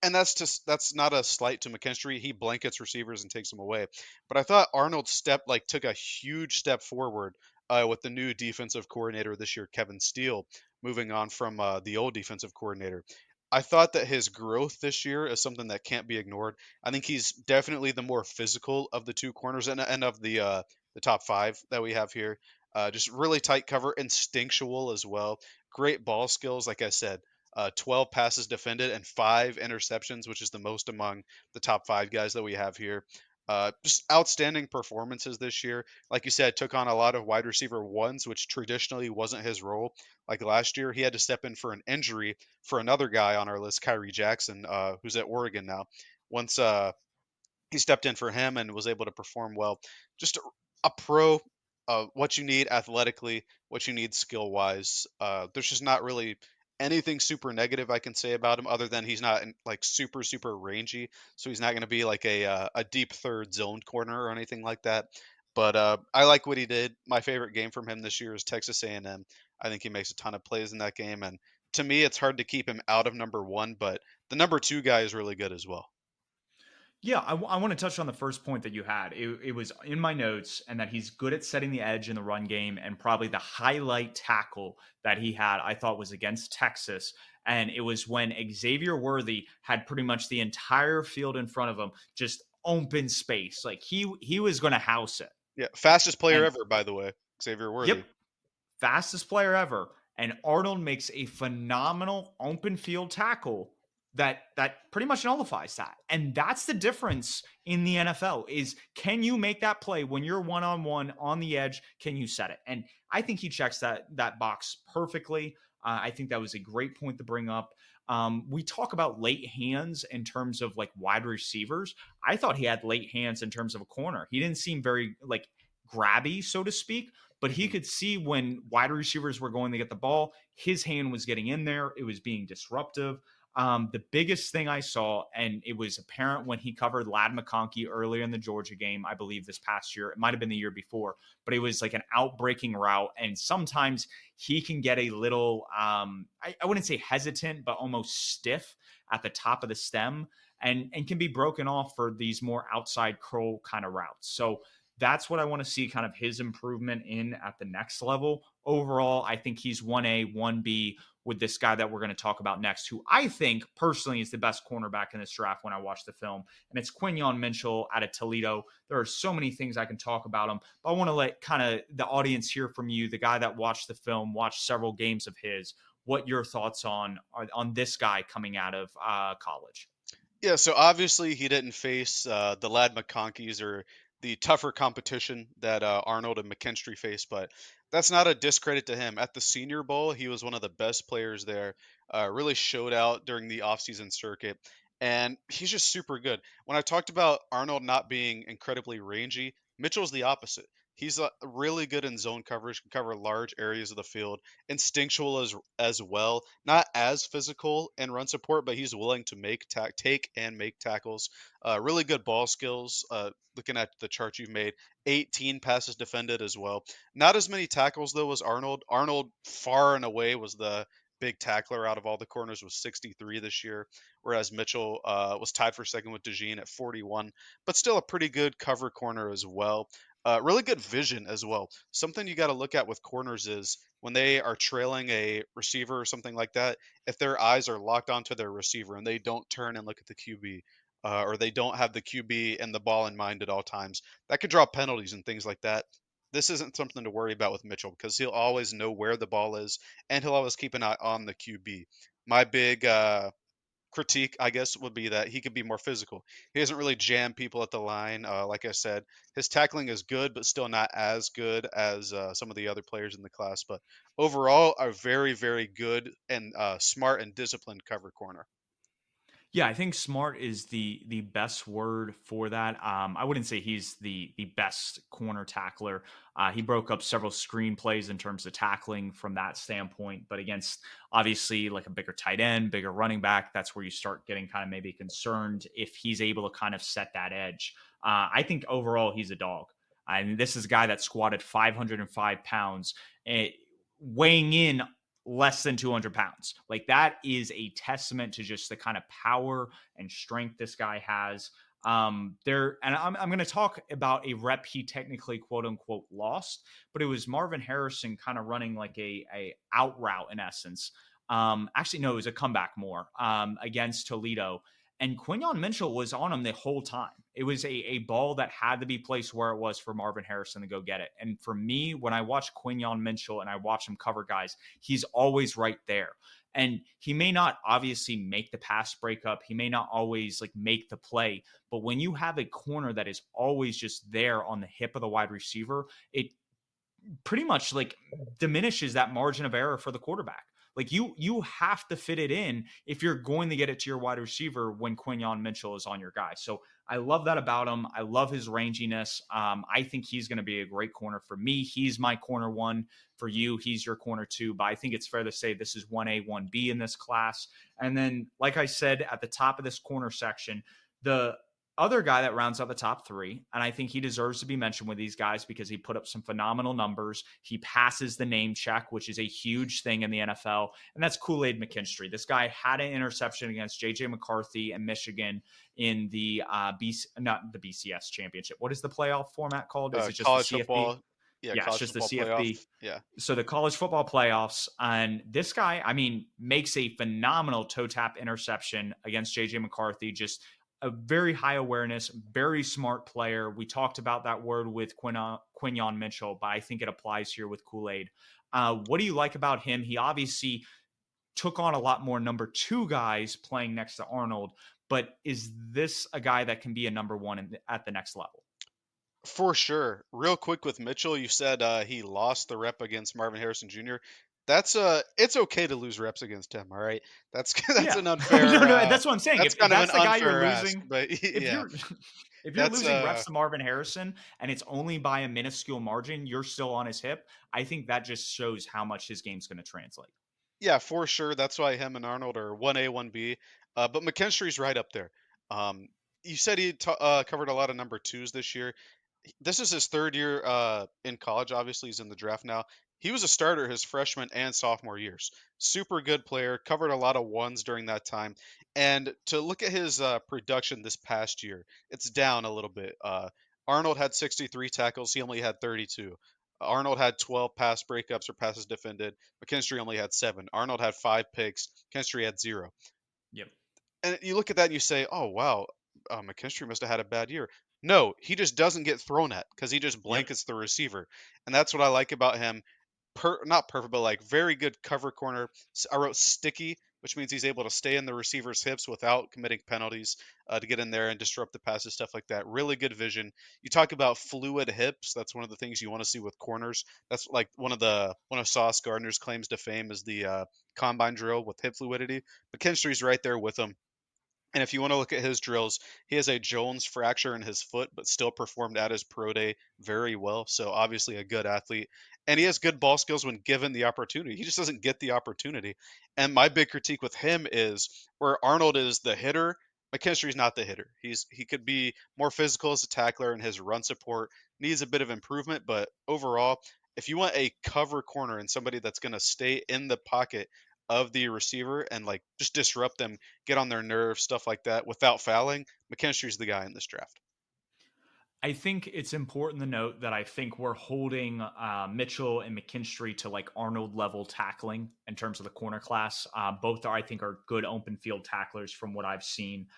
Speaker 2: And that's not a slight to McKinstry. He blankets receivers and takes them away. But I thought Arnold took a huge step forward with the new defensive coordinator this year, Kevin Steele, moving on from the old defensive coordinator. I thought that his growth this year is something that can't be ignored. I think he's definitely the more physical of the two corners and of the top five that we have here. Just really tight cover, instinctual as well. Great ball skills, like I said. 12 passes defended and 5 interceptions, which is the most among the top five guys that we have here. Just outstanding performances this year. Like you said, took on a lot of wide receiver ones, which traditionally wasn't his role. Like last year, he had to step in for an injury for another guy on our list, Kyrie Jackson, who's at Oregon now. Once he stepped in for him and was able to perform well. Just a pro, what you need athletically, what you need skill wise. There's just not really anything super negative I can say about him other than he's not like super rangy, so he's not going to be like a deep third zone corner or anything like that. But I like what he did. My favorite game from him this year is Texas A&M. I think he makes a ton of plays in that game, and to me, it's hard to keep him out of number one. But the number two guy is really good as well.
Speaker 1: Yeah, I want to touch on the first point that you had. It was in my notes, and that he's good at setting the edge in the run game. And probably the highlight tackle that he had, I thought, was against Texas. And it was when Xavier Worthy had pretty much the entire field in front of him, just open space. Like he was going to house it.
Speaker 2: Yeah, fastest player
Speaker 1: And
Speaker 2: ever, by the way, Xavier
Speaker 1: yep,
Speaker 2: Worthy.
Speaker 1: fastest player ever. And Arnold makes a phenomenal open field tackle that pretty much nullifies that. And that's the difference in the NFL is, can you make that play when you're one on one on the edge? Can you set it? And I think he checks that box perfectly. I think that was a great point to bring up. We talk about late hands in terms of like wide receivers. I thought he had late hands in terms of a corner. He didn't seem very like grabby, so to speak, but he
Speaker 2: Mhm.
Speaker 1: could see when wide receivers were going to get the ball, his hand was getting in there. It was being disruptive. The biggest thing I saw, and it was apparent when he covered Lad McConkey earlier in the Georgia game, I believe this past year, it might have been the year before, but it was like an outbreaking route. And sometimes he can get a little, I wouldn't say hesitant, but almost stiff at the top of the stem, and can be broken off for these more outside curl kind of routes. So that's what I want to see kind of his improvement in at the next level. Overall, I think he's 1A, 1B with this guy that we're going to talk about next, who I think personally is the best cornerback in this draft when I watch the film. And it's Quinyon Mitchell out of Toledo. There are so many things I can talk about him, but I want to let kind of the audience hear from you, the guy that watched the film, watched several games of his, what your thoughts on this guy coming out of college.
Speaker 2: Yeah, so obviously he didn't face the Lad McConkeys or the tougher competition that Arnold and McKinstry faced, but that's not a discredit to him. At the Senior Bowl, he was one of the best players there. Really showed out during the offseason circuit, and he's just super good. When I talked about Arnold not being incredibly rangy, Mitchell's the opposite. He's really good in zone coverage, can cover large areas of the field, instinctual as well. Not as physical in run support, but he's willing to take and make tackles. Really good ball skills. Looking at the chart you've made, 18 passes defended as well. Not as many tackles though as Arnold. Arnold far and away was the big tackler out of all the corners with 63 this year, whereas Mitchell was tied for second with DeJean at 41, but still a pretty good cover corner as well. Really good vision as well. Something you got to look at with corners is when they are trailing a receiver or something like that, if their eyes are locked onto their receiver and they don't turn and look at the QB, or they don't have the QB and the ball in mind at all times, that could draw penalties and things like that. This isn't something to worry about with Mitchell because he'll always know where the ball is and he'll always keep an eye on the QB. My big critique, I guess, would be that he could be more physical. He doesn't really jam people at the line. Like I said, his tackling is good, but still not as good as some of the other players in the class. But overall, a very, very good and smart and disciplined cover corner.
Speaker 1: Yeah, I think smart is the best word for that. I wouldn't say he's the best corner tackler. He broke up several screenplays in terms of tackling from that standpoint, but against obviously like a bigger tight end, bigger running back, that's where you start getting kind of maybe concerned if he's able to kind of set that edge. I think overall he's a dog. I mean, this is a guy that squatted 505 pounds, weighing in less than 200 pounds. Like that is a testament to just the kind of power and strength this guy has. I'm going to talk about a rep he technically quote unquote lost, but it was Marvin Harrison kind of running like a out route in essence. Actually, no, it was a comeback more against Toledo. And Quinyon Mitchell was on him the whole time. It was a ball that had to be placed where it was for Marvin Harrison to go get it. And for me, when I watch Quinyon Mitchell and I watch him cover guys, he's always right there. And he may not obviously make the pass breakup. He may not always like make the play. But when you have a corner that is always just there on the hip of the wide receiver, it pretty much like diminishes that margin of error for the quarterback. Like you have to fit it in if you're going to get it to your wide receiver when Quinyon Mitchell is on your guy. So I love that about him. I love his ranginess. I think he's going to be a great corner for me. He's my corner one. For you, he's your corner two. But I think it's fair to say this is 1A, 1B in this class. And then, like I said, at the top of this corner section, the other guy that rounds out the top three, and I think he deserves to be mentioned with these guys because he put up some phenomenal numbers. He passes the name check, which is a huge thing in the NFL, and that's Kool-Aid McKinstry. This guy had an interception against J.J. McCarthy and Michigan in the not the BCS championship. What is the playoff format called? Is it just the
Speaker 2: College
Speaker 1: CFB?
Speaker 2: football, yeah,
Speaker 1: Yeah, it's
Speaker 2: college
Speaker 1: just the
Speaker 2: football playoff,
Speaker 1: CFB.
Speaker 2: yeah.
Speaker 1: So the college football playoffs, and this guy, I mean, makes a phenomenal toe tap interception against JJ McCarthy. Just a very high awareness, very smart player. We talked about that word with Quinyon Mitchell, but I think it applies here with Kool-Aid. What do you like about him? He obviously took on a lot more number two guys playing next to Arnold, but is this a guy that can be a number one at the next level?
Speaker 2: For sure. Real quick with Mitchell, you said he lost the rep against Marvin Harrison Jr. That's it's okay to lose reps against him, all right? That's that's
Speaker 1: Yeah.
Speaker 2: an
Speaker 1: No,
Speaker 2: unfair
Speaker 1: no, that's what I'm saying.
Speaker 2: that's
Speaker 1: If
Speaker 2: kind of an
Speaker 1: that's the guy you're
Speaker 2: unfair ask,
Speaker 1: losing,
Speaker 2: but
Speaker 1: if
Speaker 2: yeah.
Speaker 1: you're if you're
Speaker 2: That's
Speaker 1: losing reps to Marvin Harrison and it's only by a minuscule margin, you're still on his hip. I think that just shows how much his game's going to translate.
Speaker 2: yeah, for sure. That's why him and Arnold are 1A, 1B. But McKinstry's right up there. Um, you said he covered a lot of number twos this year. This is his third year in college. Obviously, he's in the draft now. He was a starter his freshman and sophomore years. Super good player. Covered a lot of ones during that time. And to look at his production this past year, it's down a little bit. Arnold had 63 tackles. He only had 32. Arnold had 12 pass breakups or passes defended. McKinstry only had 7. Arnold had 5 picks. McKinstry had 0.
Speaker 1: Yep.
Speaker 2: And you look at that and you say, "Oh wow, McKinstry must have had a bad year." No, he just doesn't get thrown at because he just
Speaker 1: Yep.
Speaker 2: blankets the receiver, and that's what I like about him. Not perfect, but like very good cover corner. I wrote sticky which means he's able to stay in the receiver's hips without committing penalties to get in there and disrupt the passes, stuff like that. Really good vision. You talk about fluid hips. That's one of the things you want to see with corners. That's like one of Sauce Gardner's claims to fame is the combine drill with hip fluidity. McKinstry's right there with him. And if you want to look at his drills, he has a Jones fracture in his foot, but still performed at his pro day very well. So obviously a good athlete. And he has good ball skills when given the opportunity. He just doesn't get the opportunity. And my big critique with him is where Arnold is the hitter, McKinstry's not the hitter. He could be more physical as a tackler, and his run support needs a bit of improvement. But overall, if you want a cover corner and somebody that's going to stay in the pocket of the receiver and like just disrupt them, get on their nerves, stuff like that, without fouling, McKinstry's the guy in this draft.
Speaker 1: I think it's important to note that I think we're holding Mitchell and McKinstry to like Arnold level tackling in terms of the corner class. Both are, I think, are good open field tacklers from what I've seen.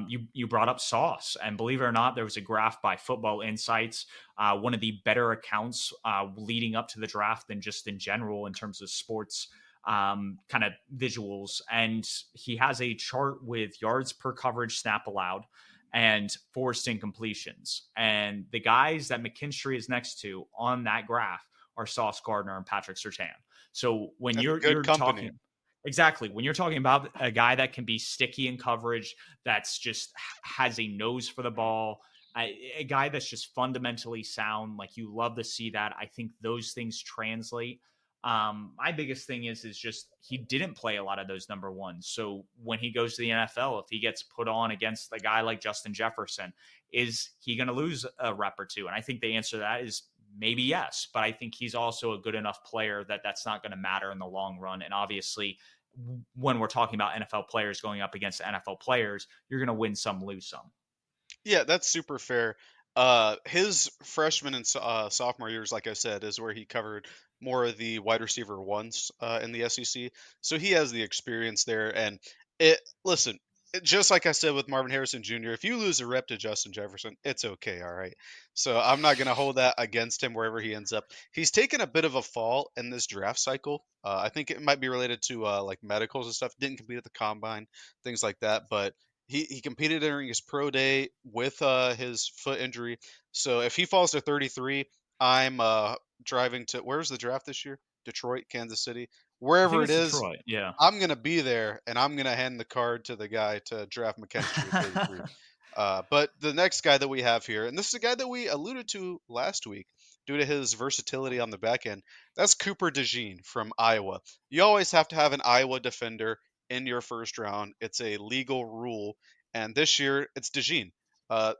Speaker 1: You brought up Sauce, and believe it or not, there was a graph by Football Insights, one of the better accounts leading up to the draft than just in general in terms of sports kind of visuals. And he has a chart with yards per coverage snap allowed and forced incompletions. And the guys that McKinstry is next to on that graph are Sauce Gardner and Patrick Surtain. So when
Speaker 2: That's good
Speaker 1: you're
Speaker 2: company.
Speaker 1: talking exactly when you're talking about a guy that can be sticky in coverage, that's just has a nose for the ball, a guy that's just fundamentally sound, like you love to see that. I think those things translate. My biggest thing is just he didn't play a lot of those number ones. So when he goes to the NFL, if he gets put on against a guy like Justin Jefferson, is he going to lose a rep or two? And I think the answer to that is maybe yes. But I think he's also a good enough player that that's not going to matter in the long run. And obviously, when we're talking about NFL players going up against NFL players, you're going to win some, lose some.
Speaker 2: Yeah, that's super fair. His freshman and sophomore years, like I said, is where he covered more of the wide receiver ones in the SEC. So he has the experience there. And listen, just like I said with Marvin Harrison Jr., if you lose a rep to Justin Jefferson, it's okay, all right. So I'm not going to hold that against him wherever he ends up. He's taken a bit of a fall in this draft cycle. I think it might be related to like medicals and stuff. Didn't compete at the combine, things like that, but he competed during his pro day with his foot injury. So if he falls to 33, I'm driving to where's the draft this year? Detroit, Kansas City,
Speaker 1: I
Speaker 2: wherever
Speaker 1: think
Speaker 2: it
Speaker 1: it's
Speaker 2: is.
Speaker 1: Detroit. Yeah.
Speaker 2: I'm gonna be there, and I'm gonna hand the card to the guy to draft McKinstry at 33. But the next guy that we have here, and this is a guy that we alluded to last week due to his versatility on the back end, that's Cooper DeJean from Iowa. You always have to have an Iowa defender in your first round. It's a legal rule, and this year it's DeJean.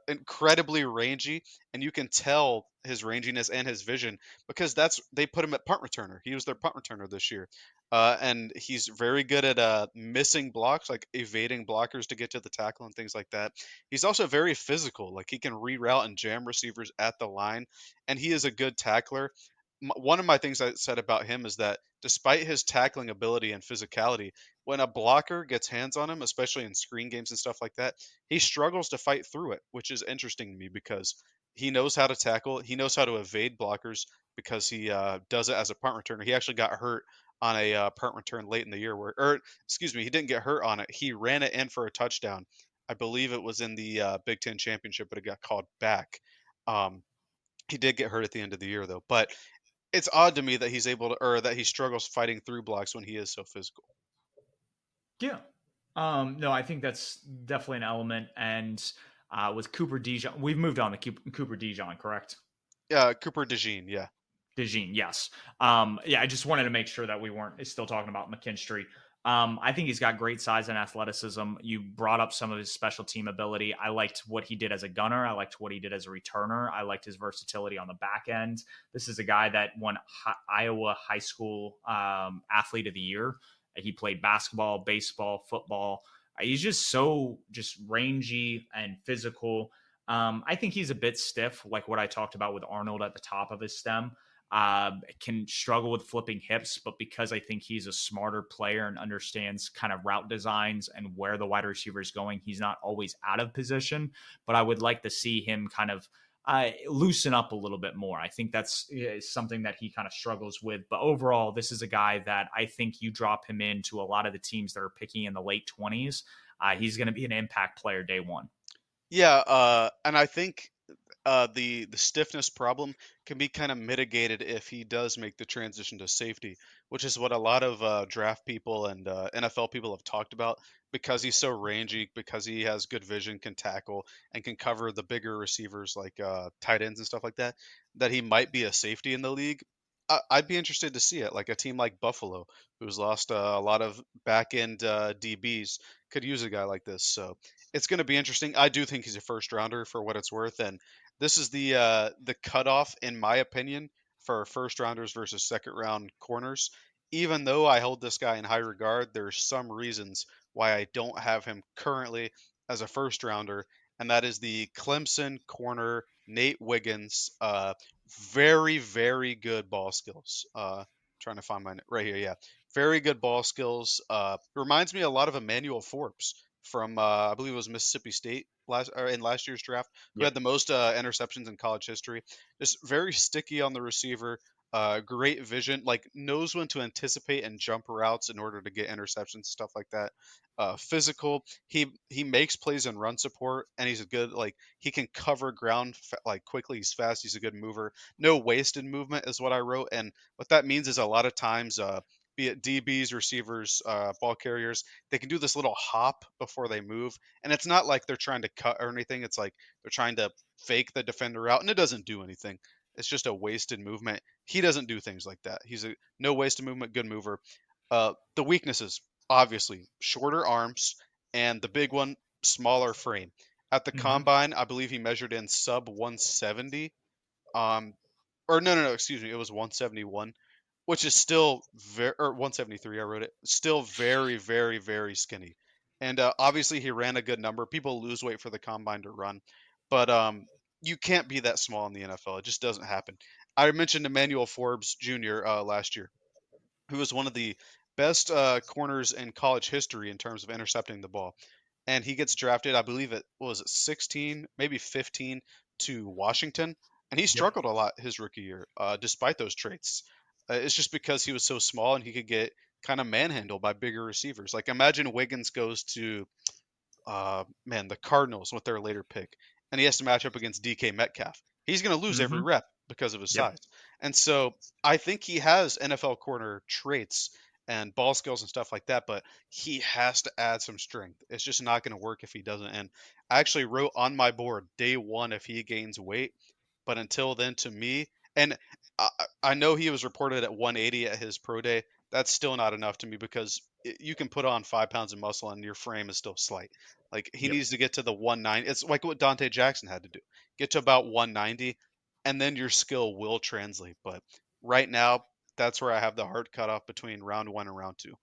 Speaker 2: Incredibly rangy, and you can tell his ranginess and his vision because that's they put him at punt returner. He was their punt returner this year, and he's very good at missing blocks, like evading blockers to get to the tackle and things like that. He's also very physical, like he can reroute and jam receivers at the line, and he is a good tackler. One of my things I said about him is that despite his tackling ability and physicality, when a blocker gets hands on him, especially in screen games and stuff like that, he struggles to fight through it, which is interesting to me because he knows how to tackle, he knows how to evade blockers because he does it as a punt returner. He actually got hurt on a punt return late in the year, or excuse me, he didn't get hurt on it. He ran it in for a touchdown. I believe it was in the Big Ten championship, but it got called back. Um, he did get hurt at the end of the year though, but it's odd to me that he's able to, or that he struggles fighting through blocks when he is so physical.
Speaker 1: Yeah. No, I think that's definitely an element. And with Cooper Dijon, we've moved on to Cooper Dijon, correct?
Speaker 2: Yeah, Cooper DeJean, yeah.
Speaker 1: Dijon, yes. Yeah, I just wanted to make sure that we weren't still talking about McKinstry. I think he's got great size and athleticism. You brought up some of his special team ability. I liked what he did as a gunner. I liked what he did as a returner. I liked his versatility on the back end. This is a guy that won Iowa High School Athlete of the Year. He played basketball, baseball, football. He's just so just rangy and physical. I think he's a bit stiff, like what I talked about with Arnold at the top of his stem. Can struggle with flipping hips, but because I think he's a smarter player and understands kind of route designs and where the wide receiver is going, he's not always out of position. But I would like to see him kind of loosen up a little bit more. I think that's something that he kind of struggles with. But overall, this is a guy that I think you drop him into a lot of the teams that are picking in the late 20s. He's going to be an impact player day one.
Speaker 2: Yeah, and I think the stiffness problem can be kind of mitigated if he does make the transition to safety, which is what a lot of draft people and NFL people have talked about. Because he's so rangy, because he has good vision, can tackle, and can cover the bigger receivers like tight ends and stuff like that, that he might be a safety in the league. I'd be interested to see it. Like a team like Buffalo, who's lost a lot of back end DBs, could use a guy like this. So it's going to be interesting. I do think he's a first rounder for what it's worth, and this is the cutoff, in my opinion, for first rounders versus second round corners. Even though I hold this guy in high regard, there's some reasons why I don't have him currently as a first rounder, and that is the Clemson corner Nate Wiggins. Very, very good ball skills. Trying to find my right here. Yeah, very good ball skills. Reminds me a lot of Emmanuel Forbes from I believe it was Mississippi State in last year's draft, who
Speaker 1: Yep.
Speaker 2: had the most interceptions in college history. Just very sticky on the receiver. Great vision, like knows when to anticipate and jump routes in order to get interceptions, stuff like that. Physical. He makes plays in run support, and he's a good like he can cover ground like quickly. He's fast. He's a good mover. No wasted movement is what I wrote, and what that means is a lot of times. Be it DBs, receivers, ball carriers, they can do this little hop before they move, and it's not like they're trying to cut or anything. It's like they're trying to fake the defender out, and it doesn't do anything. It's just a wasted movement. He doesn't do things like that. He's a no wasted movement, good mover. The weaknesses, obviously, shorter arms, and the big one, smaller frame. At the
Speaker 1: Hmm.
Speaker 2: combine, I believe he measured in sub 170. Um, or no, excuse me, it was 171, which is still very, or 173. I wrote it. Still very, very, very skinny. And obviously, he ran a good number. People lose weight for the combine to run, but you can't be that small in the NFL. It just doesn't happen. I mentioned Emmanuel Forbes Jr. Last year, who was one of the best corners in college history in terms of intercepting the ball. And he gets drafted, I believe it was 16, maybe 15 to Washington. And he
Speaker 1: Yep.
Speaker 2: struggled a lot his rookie year, despite those traits. It's just because he was so small and he could get kind of manhandled by bigger receivers. Like imagine Wiggins goes to man, the Cardinals with their later pick, and he has to match up against DK Metcalf. He's going to lose every
Speaker 1: Hmm.
Speaker 2: rep because of his
Speaker 1: Yep.
Speaker 2: size. And so I think he has NFL corner traits and ball skills and stuff like that, but he has to add some strength. It's just not going to work if he doesn't. And I actually wrote on my board day one if he gains weight, but until then, to me, and I, I know he was reported at 180 at his pro day. That's still not enough to me because you can put on 5 pounds of muscle and your frame is still slight. Like he
Speaker 1: Yep.
Speaker 2: needs to get to the 190. It's like what Dante Jackson had to do. Get to about 190, and then your skill will translate. But right now, that's where I have the hard cutoff between round one and round two.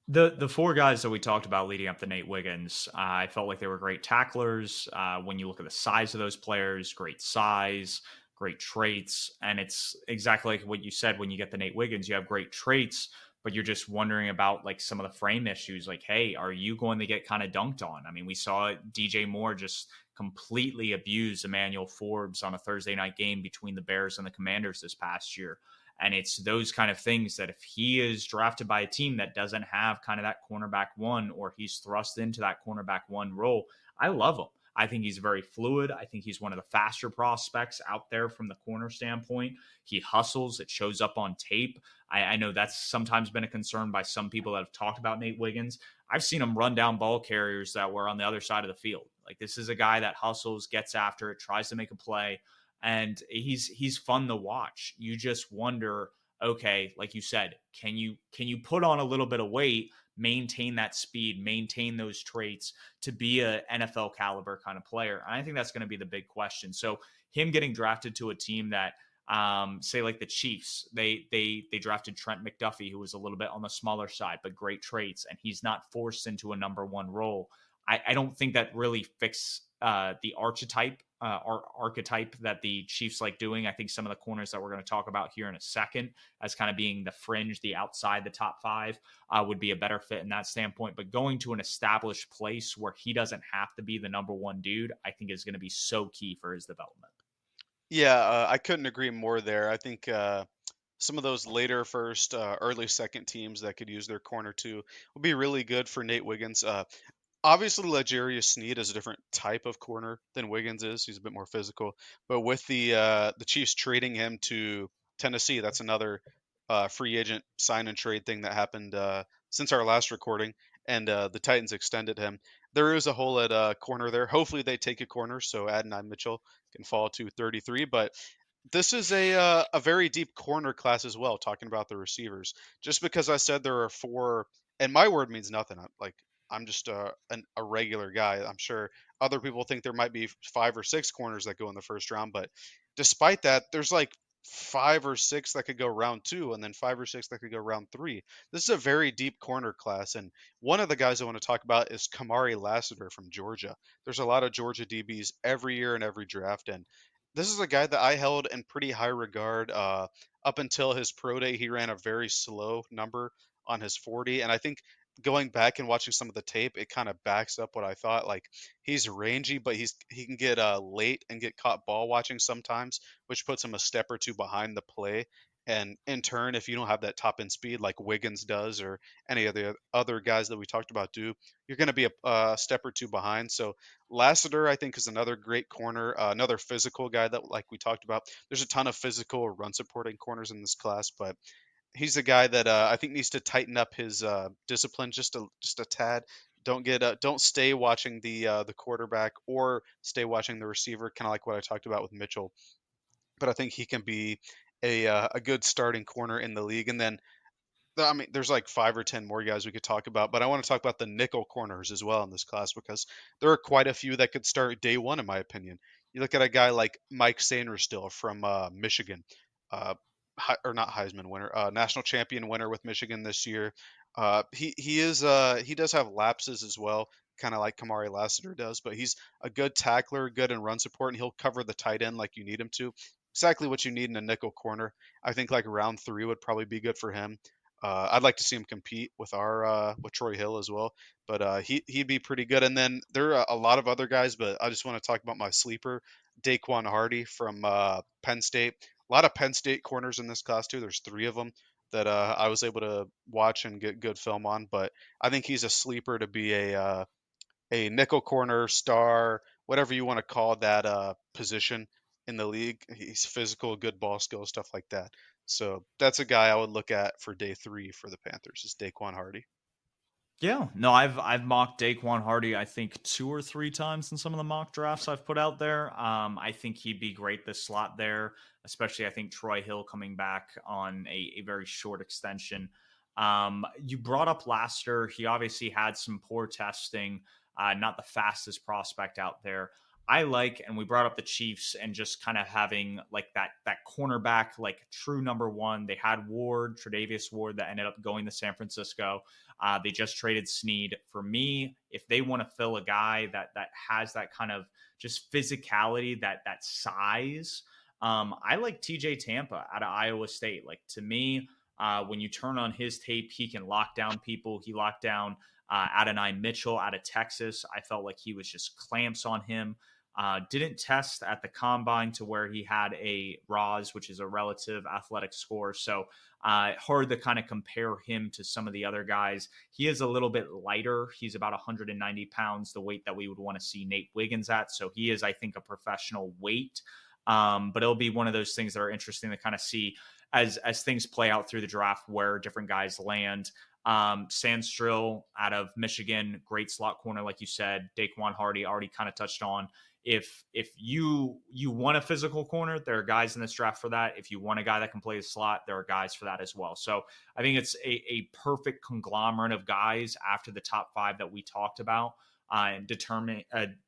Speaker 1: The four guys that we talked about leading up to Nate Wiggins, I felt like they were great tacklers. When you look at the size of those players, great size, great traits, and it's exactly like what you said. When you get the Nate Wiggins, you have great traits, but you're just wondering about like some of the frame issues. Like, hey, are you going to get kind of dunked on? I mean, we saw DJ Moore just completely abuse Emmanuel Forbes on a Thursday night game between the Bears and the Commanders this past year. And it's those kind of things that if he is drafted by a team that doesn't have kind of that cornerback one, or he's thrust into that cornerback one role, I love him. I think he's very fluid. I think he's one of the faster prospects out there from the corner standpoint. He hustles, it shows up on tape. I know that's sometimes been a concern by some people that have talked about Nate Wiggins. I've seen him run down ball carriers that were on the other side of the field. Like, this is a guy that hustles, gets after it, tries to make a play, and he's fun to watch. You just wonder, okay, like you said, can you put on a little bit of weight, maintain that speed, maintain those traits to be a NFL caliber kind of player? And I think that's going to be the big question. So him getting drafted to a team that say like the Chiefs, they drafted Trent McDuffie, who was a little bit on the smaller side, but great traits, and he's not forced into a number one role. I don't think that really fits the archetype that the Chiefs like doing. I think some of the corners that we're going to talk about here in a second, as kind of being the fringe, the outside the top five, would be a better fit in that standpoint. But going to an established place where he doesn't have to be the number one dude, I think is going to be so key for his development.
Speaker 2: Yeah, I couldn't agree more there. I think some of those later first, early second teams that could use their corner too would be really good for Nate Wiggins. Obviously, L'Jarius Sneed is a different type of corner than Wiggins is. He's a bit more physical. But with the Chiefs trading him to Tennessee, that's another free agent sign and trade thing that happened since our last recording, and the Titans extended him. There is a hole at corner there. Hopefully, they take a corner so Adonai Mitchell can fall to 33. But this is a very deep corner class as well. Talking about the receivers, just because I said there are four, and my word means nothing. I'm just a regular guy. I'm sure other people think there might be five or six corners that go in the first round, but despite that, there's like five or six that could go round two, and then five or six that could go round three. This is a very deep corner class, and one of the guys I want to talk about is Kamari Lassiter from Georgia. There's a lot of Georgia DBs every year in every draft, and this is a guy that I held in pretty high regard. Up until his pro day, he ran a very slow number on his 40, and I think going back and watching some of the tape, it kind of backs up what I thought. Like he's rangy, but he can get late and get caught ball watching sometimes, which puts him a step or two behind the play. And in turn, if you don't have that top end speed like Wiggins does or any of the other guys that we talked about do, you're going to be a step or two behind. So Lassiter, I think, is another great corner, another physical guy that, like we talked about. There's a ton of physical run supporting corners in this class, but he's a guy that I think needs to tighten up his discipline just a tad. Don't stay watching the quarterback or stay watching the receiver, kind of like what I talked about with Mitchell. But I think he can be a good starting corner in the league. And then I mean, there's like 5 or 10 more guys we could talk about, but I want to talk about the nickel corners as well in this class because there are quite a few that could start day one, in my opinion. You look at a guy like Mike Sainristil from Michigan, uh, or not Heisman winner, national champion winner with Michigan this year. He does have lapses as well, kind of like Kamari Lassiter does, but he's a good tackler, good in run support, and he'll cover the tight end like you need him to. Exactly what you need in a nickel corner. I think like round three would probably be good for him. I'd like to see him compete with our with Troy Hill as well, but he'd be pretty good. And then there are a lot of other guys, but I just want to talk about my sleeper, Daquan Hardy from Penn State. A lot of Penn State corners in this class too. There's three of them that I was able to watch and get good film on. But I think he's a sleeper to be a nickel corner star, whatever you want to call that position in the league. He's physical, good ball skills, stuff like that. So that's a guy I would look at for day three for the Panthers is Daquan Hardy.
Speaker 1: Yeah, no, I've mocked Daquan Hardy, I think 2 or 3 times in some of the mock drafts I've put out there. I think he'd be great this slot there, especially I think Troy Hill coming back on a very short extension. You brought up Laster. He obviously had some poor testing, not the fastest prospect out there. I like, and we brought up the Chiefs and just kind of having like that cornerback, like true number one. They had Ward, Tre'Davious Ward, that ended up going to San Francisco. They just traded Sneed. For me, if they want to fill a guy that has that kind of just physicality, that size, I like TJ Tampa out of Iowa State. Like to me, when you turn on his tape, he can lock down people. He locked down Adonai Mitchell out of Texas. I felt like he was just clamps on him. Didn't test at the combine to where he had a RAS, which is a relative athletic score. So hard to kind of compare him to some of the other guys. He is a little bit lighter. He's about 190 pounds, the weight that we would want to see Nate Wiggins at. So he is, I think, a professional weight. But it'll be one of those things that are interesting to kind of see as things play out through the draft where different guys land. Sandstrill out of Michigan, great slot corner, like you said. Daquan Hardy already kind of touched on. If you want a physical corner, there are guys in this draft for that. If you want a guy that can play the slot, there are guys for that as well. So I think it's a perfect conglomerate of guys after the top five that we talked about, and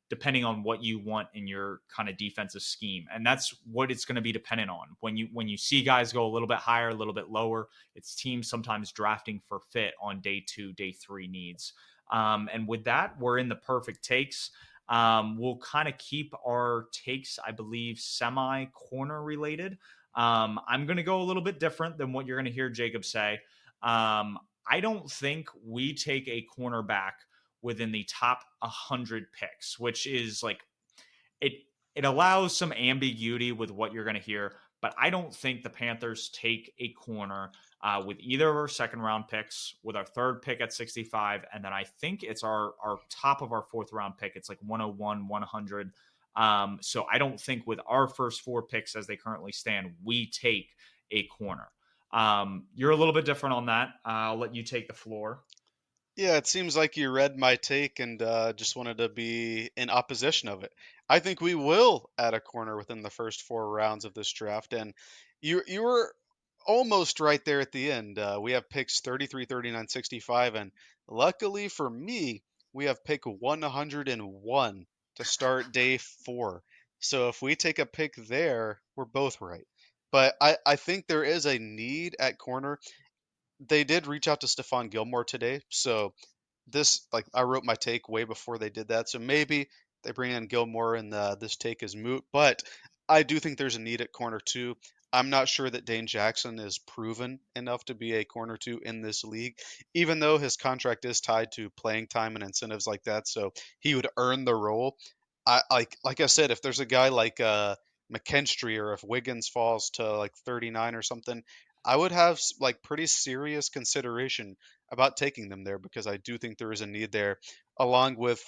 Speaker 1: depending on what you want in your kind of defensive scheme, and that's what it's going to be dependent on. When you see guys go a little bit higher, a little bit lower, it's teams sometimes drafting for fit on day two, day three needs. And with that, we're in the perfect takes. We'll kind of keep our takes, I believe, semi corner related. I'm going to go a little bit different than what you're going to hear Jacob say. I don't think we take a cornerback within the top 100 picks, which is like it. it allows some ambiguity with what you're going to hear. But I don't think the Panthers take a corner with either of our second round picks, with our third pick at 65. And then I think it's our top of our fourth round pick. It's like 101, 100. So I don't think with our first four picks as they currently stand, we take a corner. You're a little bit different on that. I'll let you take the floor.
Speaker 2: Yeah, it seems like you read my take and just wanted to be in opposition of it. I think we will add a corner within the first 4 rounds of this draft, and you were almost right there at the end. We have picks 33, 39, 65, and luckily for me, we have pick 101 to start day 4. So if we take a pick there, we're both right. But I think there is a need at corner. They did reach out to Stephon Gilmore today, so this like I wrote my take way before they did that, so maybe they bring in Gilmore and this take is moot. But I do think there's a need at corner two. I'm not sure that Dane Jackson is proven enough to be a corner two in this league, even though his contract is tied to playing time and incentives like that, so he would earn the role. I like I said, if there's a guy like McKinstry or if Wiggins falls to like 39 or something, I would have like pretty serious consideration about taking them there because I do think there is a need there, along with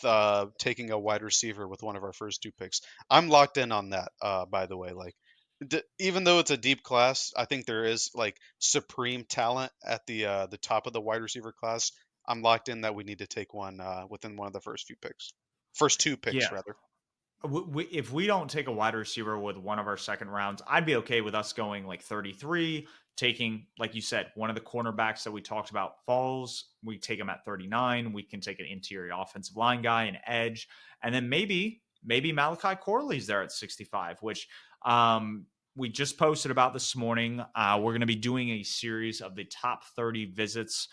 Speaker 2: taking a wide receiver with one of our first 2 picks. I'm locked in on that, by the way. Like, even though it's a deep class, I think there is like supreme talent at the top of the wide receiver class. I'm locked in that we need to take one within one of the first few picks, first 2 picks
Speaker 1: Yeah.
Speaker 2: rather.
Speaker 1: If we don't take a wide receiver with one of our second rounds, I'd be okay with us going like 33, taking, like you said, one of the cornerbacks that we talked about falls. We take him at 39. We can take an interior offensive line guy, an edge, and then maybe Malachi Corley's there at 65, which we just posted about this morning. We're going to be doing a series of the top 30 visits.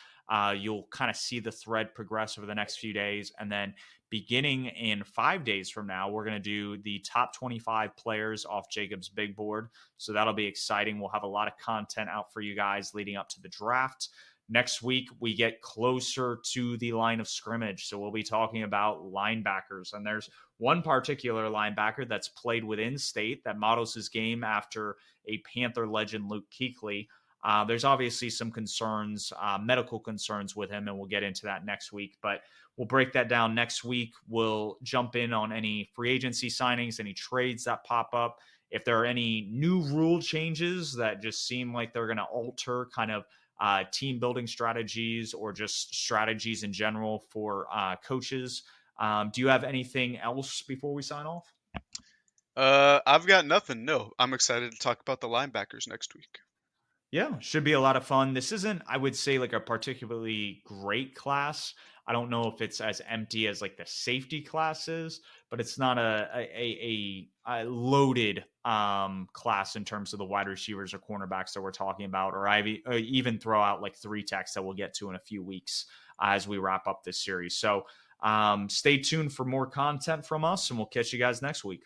Speaker 1: You'll kind of see the thread progress over the next few days, and then beginning in 5 days from now, we're going to do the top 25 players off Jacob's big board. So that'll be exciting. We'll have a lot of content out for you guys leading up to the draft. Next week, we get closer to the line of scrimmage. So we'll be talking about linebackers. And there's one particular linebacker that's played within state that models his game after a Panther legend, Luke Kuechly. There's obviously some concerns, medical concerns with him, and we'll get into that next week. But we'll break that down next week. We'll jump in on any free agency signings, any trades that pop up. If there are any new rule changes that just seem like they're going to alter kind of team building strategies or just strategies in general for coaches. Do you have anything else before we sign off?
Speaker 2: I've got nothing. No, I'm excited to talk about the linebackers next week.
Speaker 1: Yeah, should be a lot of fun. This isn't, I would say, like a particularly great class. I don't know if it's as empty as like the safety classes, but it's not a loaded class in terms of the wide receivers or cornerbacks that we're talking about, or I even throw out like 3 techs that we'll get to in a few weeks as we wrap up this series. So stay tuned for more content from us, and we'll catch you guys next week.